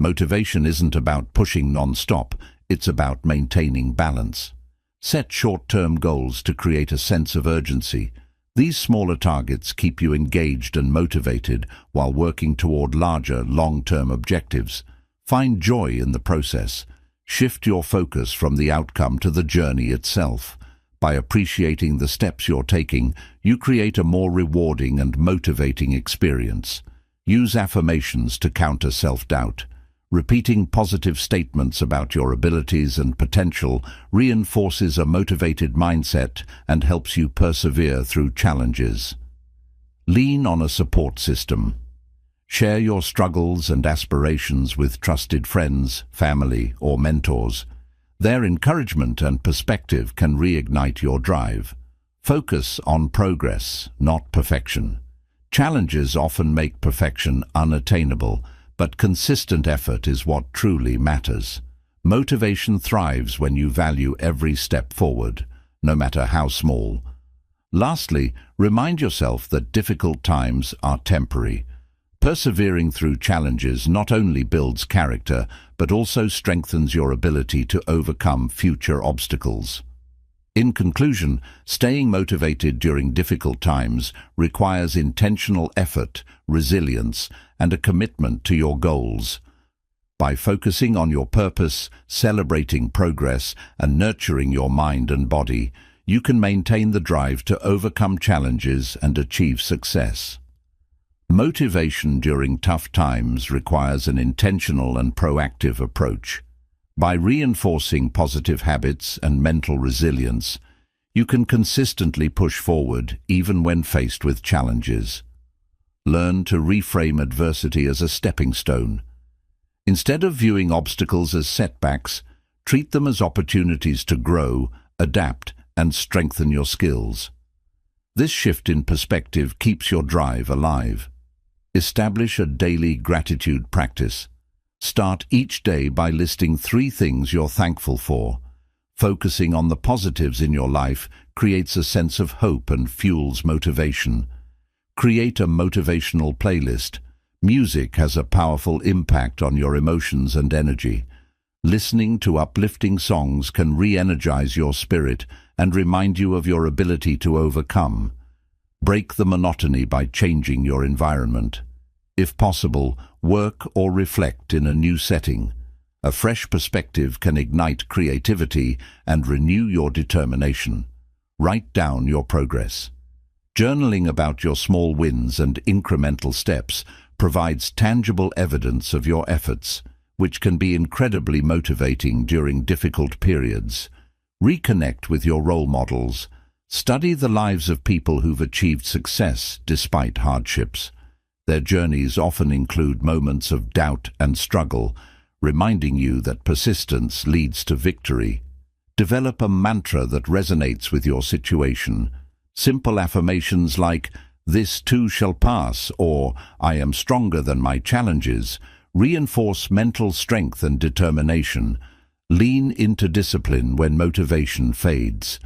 Motivation isn't about pushing non-stop, it's about maintaining balance. Set short-term goals to create a sense of urgency. These smaller targets keep you engaged and motivated while working toward larger, long-term objectives. Find joy in the process. Shift your focus from the outcome to the journey itself. By appreciating the steps you're taking, you create a more rewarding and motivating experience. Use affirmations to counter self-doubt. Repeating positive statements about your abilities and potential reinforces a motivated mindset and helps you persevere through challenges. Lean on a support system. Share your struggles and aspirations with trusted friends, family, or mentors. Their encouragement and perspective can reignite your drive. Focus on progress, not perfection. Challenges often make perfection unattainable, but consistent effort is what truly matters. Motivation thrives when you value every step forward, no matter how small. Lastly, remind yourself that difficult times are temporary. Persevering through challenges not only builds character, but also strengthens your ability to overcome future obstacles. In conclusion, staying motivated during difficult times requires intentional effort, resilience, and a commitment to your goals. By focusing on your purpose, celebrating progress, and nurturing your mind and body, you can maintain the drive to overcome challenges and achieve success. Motivation during tough times requires an intentional and proactive approach. By reinforcing positive habits and mental resilience, you can consistently push forward even when faced with challenges. Learn to reframe adversity as a stepping stone. Instead of viewing obstacles as setbacks, treat them as opportunities to grow, adapt, and strengthen your skills. This shift in perspective keeps your drive alive. Establish a daily gratitude practice. Start each day by listing 3 things you're thankful for. Focusing on the positives in your life creates a sense of hope and fuels motivation. Create a motivational playlist. Music has a powerful impact on your emotions and energy. Listening to uplifting songs can re-energize your spirit and remind you of your ability to overcome. Break the monotony by changing your environment. If possible, work or reflect in a new setting. A fresh perspective can ignite creativity and renew your determination. Write down your progress. Journaling about your small wins and incremental steps provides tangible evidence of your efforts, which can be incredibly motivating during difficult periods. Reconnect with your role models. Study the lives of people who've achieved success despite hardships. Their journeys often include moments of doubt and struggle, reminding you that persistence leads to victory. Develop a mantra that resonates with your situation. Simple affirmations like, "This too shall pass," or "I am stronger than my challenges," reinforce mental strength and determination. Lean into discipline when motivation fades.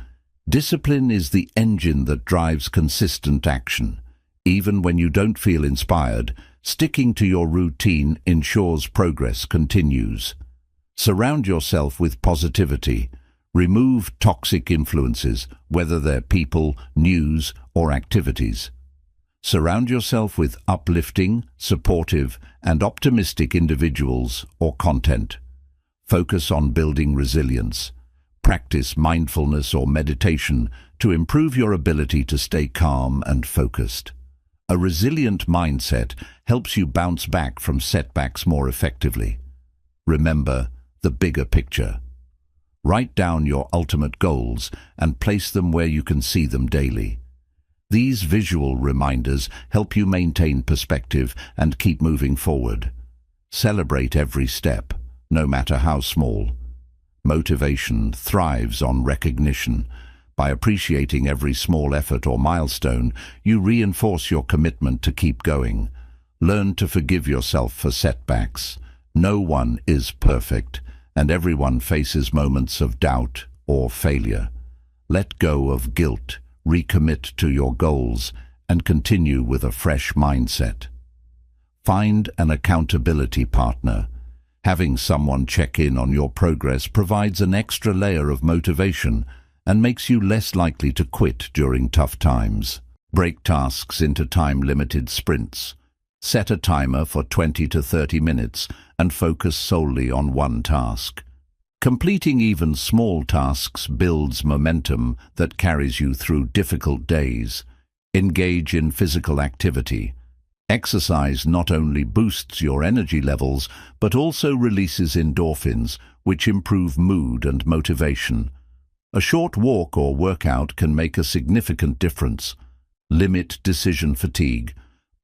Discipline is the engine that drives consistent action. Even when you don't feel inspired, sticking to your routine ensures progress continues. Surround yourself with positivity. Remove toxic influences, whether they're people, news, or activities. Surround yourself with uplifting, supportive, and optimistic individuals or content. Focus on building resilience. Practice mindfulness or meditation to improve your ability to stay calm and focused. A resilient mindset helps you bounce back from setbacks more effectively. Remember the bigger picture. Write down your ultimate goals and place them where you can see them daily. These visual reminders help you maintain perspective and keep moving forward. Celebrate every step, no matter how small. Motivation thrives on recognition. By appreciating every small effort or milestone, you reinforce your commitment to keep going. Learn to forgive yourself for setbacks. No one is perfect, and everyone faces moments of doubt or failure. Let go of guilt, recommit to your goals, and continue with a fresh mindset. Find an accountability partner. Having someone check in on your progress provides an extra layer of motivation and makes you less likely to quit during tough times. Break tasks into time-limited sprints. Set a timer for 20 to 30 minutes and focus solely on one task. Completing even small tasks builds momentum that carries you through difficult days. Engage in physical activity. Exercise not only boosts your energy levels, but also releases endorphins, which improve mood and motivation. A short walk or workout can make a significant difference. Limit decision fatigue.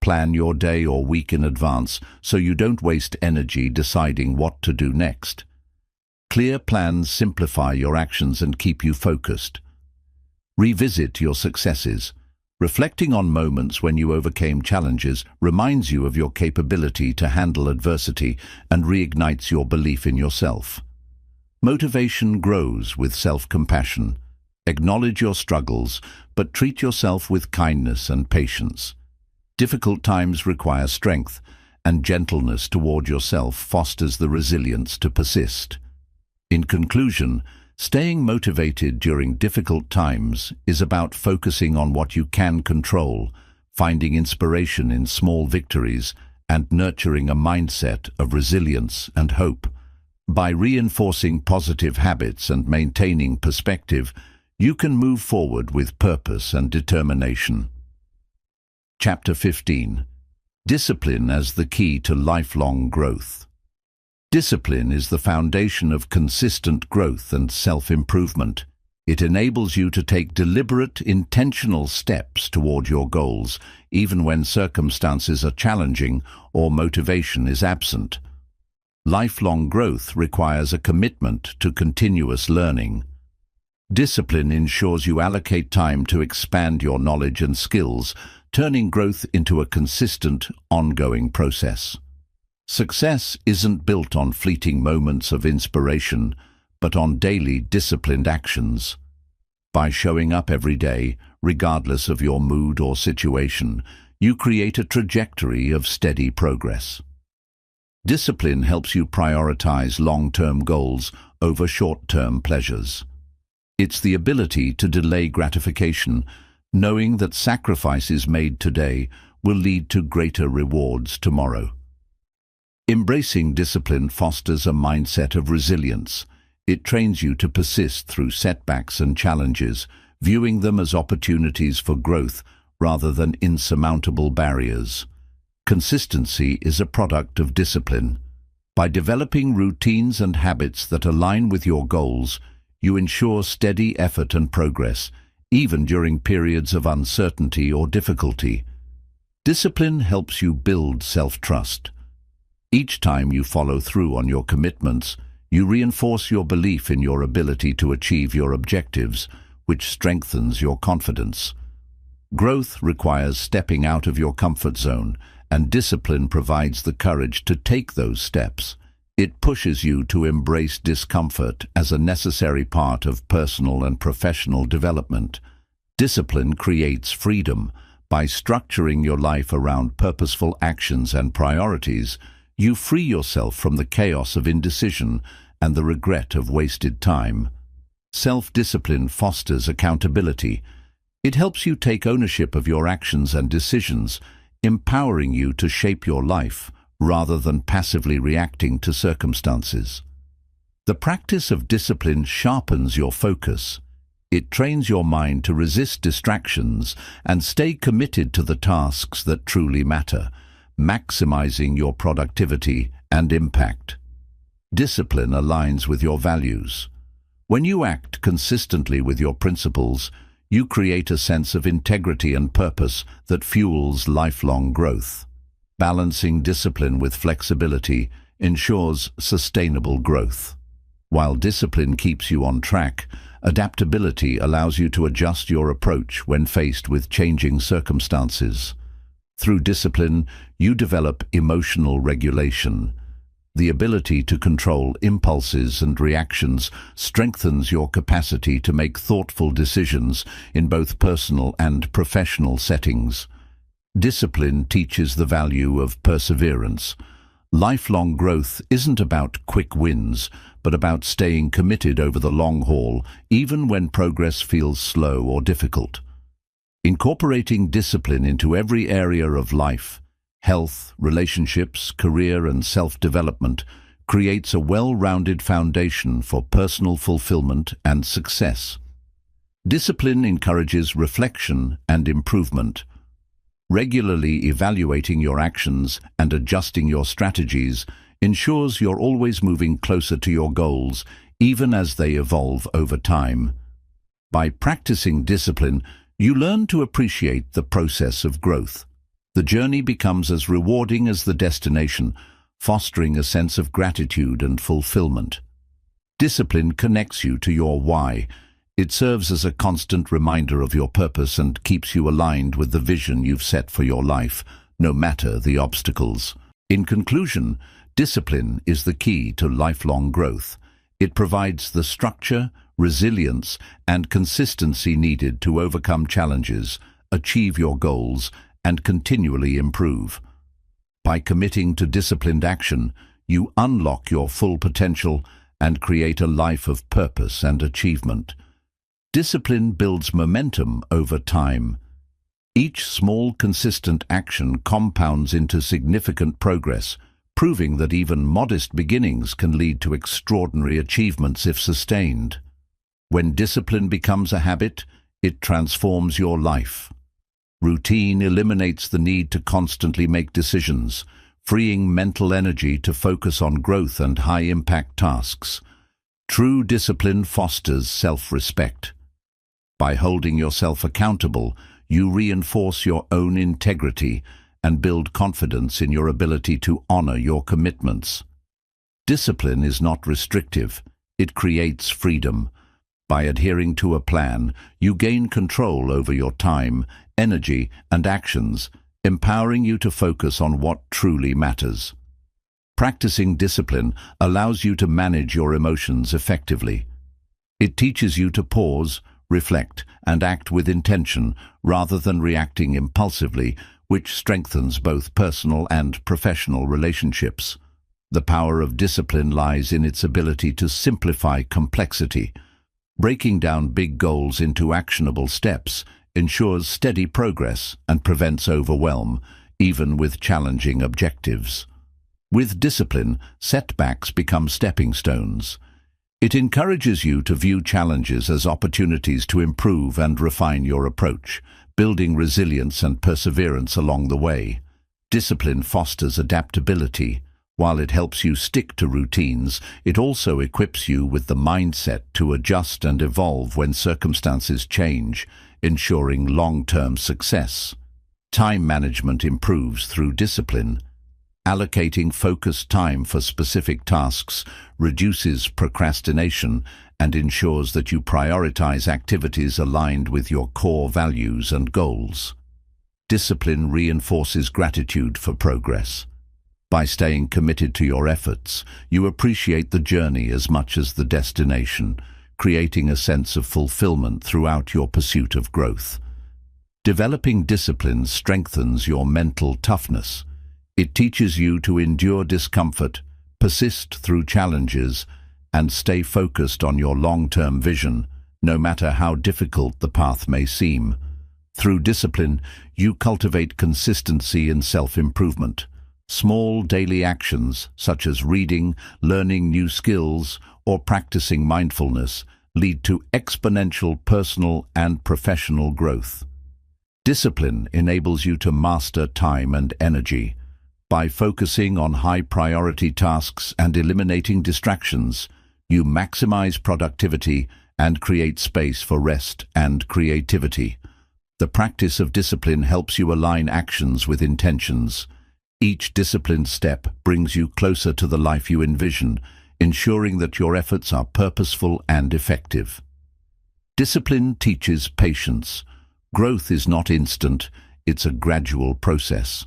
Plan your day or week in advance so you don't waste energy deciding what to do next. Clear plans simplify your actions and keep you focused. Revisit your successes. Reflecting on moments when you overcame challenges reminds you of your capability to handle adversity and reignites your belief in yourself. Motivation grows with self-compassion. Acknowledge your struggles, but treat yourself with kindness and patience. Difficult times require strength, and gentleness toward yourself fosters the resilience to persist. In conclusion, staying motivated during difficult times is about focusing on what you can control, finding inspiration in small victories, and nurturing a mindset of resilience and hope. By reinforcing positive habits and maintaining perspective, you can move forward with purpose and determination. Chapter 15. Discipline as the key to lifelong growth. Discipline is the foundation of consistent growth and self-improvement. It enables you to take deliberate, intentional steps toward your goals, even when circumstances are challenging or motivation is absent. Lifelong growth requires a commitment to continuous learning. Discipline ensures you allocate time to expand your knowledge and skills, turning growth into a consistent, ongoing process. Success isn't built on fleeting moments of inspiration, but on daily, disciplined actions. By showing up every day, regardless of your mood or situation, you create a trajectory of steady progress. Discipline helps you prioritize long-term goals over short-term pleasures. It's the ability to delay gratification, knowing that sacrifices made today will lead to greater rewards tomorrow. Embracing discipline fosters a mindset of resilience. It trains you to persist through setbacks and challenges, viewing them as opportunities for growth rather than insurmountable barriers. Consistency is a product of discipline. By developing routines and habits that align with your goals, you ensure steady effort and progress, even during periods of uncertainty or difficulty. Discipline helps you build self-trust. Each time you follow through on your commitments, you reinforce your belief in your ability to achieve your objectives, which strengthens your confidence. Growth requires stepping out of your comfort zone, and discipline provides the courage to take those steps. It pushes you to embrace discomfort as a necessary part of personal and professional development. Discipline creates freedom. By structuring your life around purposeful actions and priorities, you free yourself from the chaos of indecision and the regret of wasted time. Self-discipline fosters accountability. It helps you take ownership of your actions and decisions, empowering you to shape your life rather than passively reacting to circumstances. The practice of discipline sharpens your focus. It trains your mind to resist distractions and stay committed to the tasks that truly matter, maximizing your productivity and impact. Discipline aligns with your values. When you act consistently with your principles, you create a sense of integrity and purpose that fuels lifelong growth. Balancing discipline with flexibility ensures sustainable growth. While discipline keeps you on track, adaptability allows you to adjust your approach when faced with changing circumstances. Through discipline, you develop emotional regulation. The ability to control impulses and reactions strengthens your capacity to make thoughtful decisions in both personal and professional settings. Discipline teaches the value of perseverance. Lifelong growth isn't about quick wins, but about staying committed over the long haul, even when progress feels slow or difficult. Incorporating discipline into every area of life, health, relationships, career, and self-development creates a well-rounded foundation for personal fulfillment and success. Discipline encourages reflection and improvement. Regularly evaluating your actions and adjusting your strategies ensures you're always moving closer to your goals, even as they evolve over time. By practicing discipline, you learn to appreciate the process of growth. The journey becomes as rewarding as the destination, fostering a sense of gratitude and fulfillment. Discipline connects you to your why. It serves as a constant reminder of your purpose and keeps you aligned with the vision you've set for your life, no matter the obstacles. In conclusion, discipline is the key to lifelong growth. It provides the structure, resilience, and consistency needed to overcome challenges, achieve your goals, and continually improve. By committing to disciplined action, you unlock your full potential and create a life of purpose and achievement. Discipline builds momentum over time. Each small, consistent action compounds into significant progress, proving that even modest beginnings can lead to extraordinary achievements if sustained. When discipline becomes a habit, it transforms your life. Routine eliminates the need to constantly make decisions, freeing mental energy to focus on growth and high-impact tasks. True discipline fosters self-respect. By holding yourself accountable, you reinforce your own integrity and build confidence in your ability to honor your commitments. Discipline is not restrictive, it creates freedom. By adhering to a plan, you gain control over your time, energy, and actions, empowering you to focus on what truly matters. Practicing discipline allows you to manage your emotions effectively. It teaches you to pause, reflect, and act with intention rather than reacting impulsively, which strengthens both personal and professional relationships. The power of discipline lies in its ability to simplify complexity. Breaking down big goals into actionable steps ensures steady progress and prevents overwhelm, even with challenging objectives. With discipline, setbacks become stepping stones. It encourages you to view challenges as opportunities to improve and refine your approach, building resilience and perseverance along the way. Discipline fosters adaptability. While it helps you stick to routines, it also equips you with the mindset to adjust and evolve when circumstances change, ensuring long-term success. Time management improves through discipline. Allocating focused time for specific tasks reduces procrastination and ensures that you prioritize activities aligned with your core values and goals. Discipline reinforces gratitude for progress. By staying committed to your efforts, you appreciate the journey as much as the destination, creating a sense of fulfillment throughout your pursuit of growth. Developing discipline strengthens your mental toughness. It teaches you to endure discomfort, persist through challenges, and stay focused on your long-term vision, no matter how difficult the path may seem. Through discipline, you cultivate consistency in self-improvement. Small daily actions, such as reading, learning new skills, or practicing mindfulness, lead to exponential personal and professional growth. Discipline enables you to master time and energy. By focusing on high-priority tasks and eliminating distractions, you maximize productivity and create space for rest and creativity. The practice of discipline helps you align actions with intentions. Each disciplined step brings you closer to the life you envision, ensuring that your efforts are purposeful and effective. Discipline teaches patience. Growth is not instant, it's a gradual process.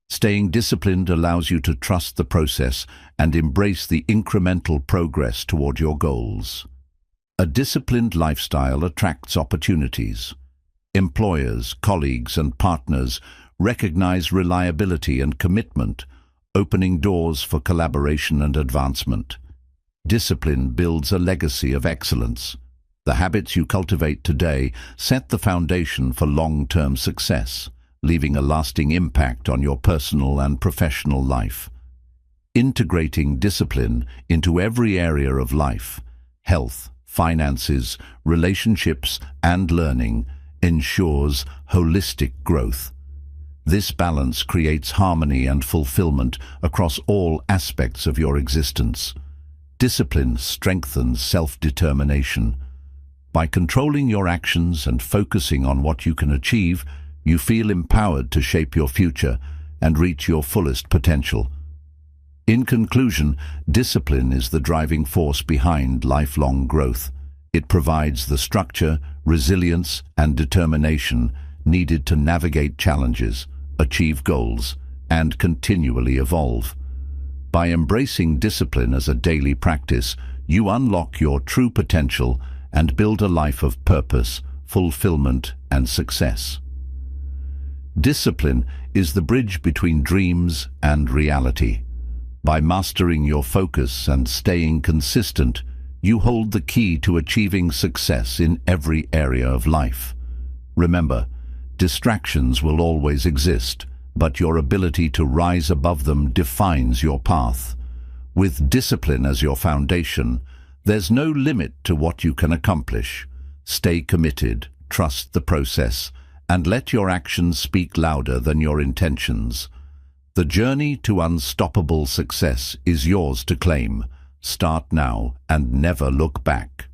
Staying disciplined allows you to trust the process and embrace the incremental progress toward your goals. A disciplined lifestyle attracts opportunities. Employers, colleagues, and partners recognize reliability and commitment, opening doors for collaboration and advancement. Discipline builds a legacy of excellence. The habits you cultivate today set the foundation for long-term success, leaving a lasting impact on your personal and professional life. Integrating discipline into every area of life, health, finances, relationships, and learning, ensures holistic growth. This balance creates harmony and fulfillment across all aspects of your existence. Discipline strengthens self-determination. By controlling your actions and focusing on what you can achieve, you feel empowered to shape your future and reach your fullest potential. In conclusion, discipline is the driving force behind lifelong growth. It provides the structure, resilience, and determination needed to navigate challenges, achieve goals, and continually evolve. By embracing discipline as a daily practice, you unlock your true potential and build a life of purpose, fulfillment, and success. Discipline is the bridge between dreams and reality. By mastering your focus and staying consistent, you hold the key to achieving success in every area of life. Remember, distractions will always exist, but your ability to rise above them defines your path. With discipline as your foundation, there's no limit to what you can accomplish. Stay committed, trust the process, and let your actions speak louder than your intentions. The journey to unstoppable success is yours to claim. Start now and never look back.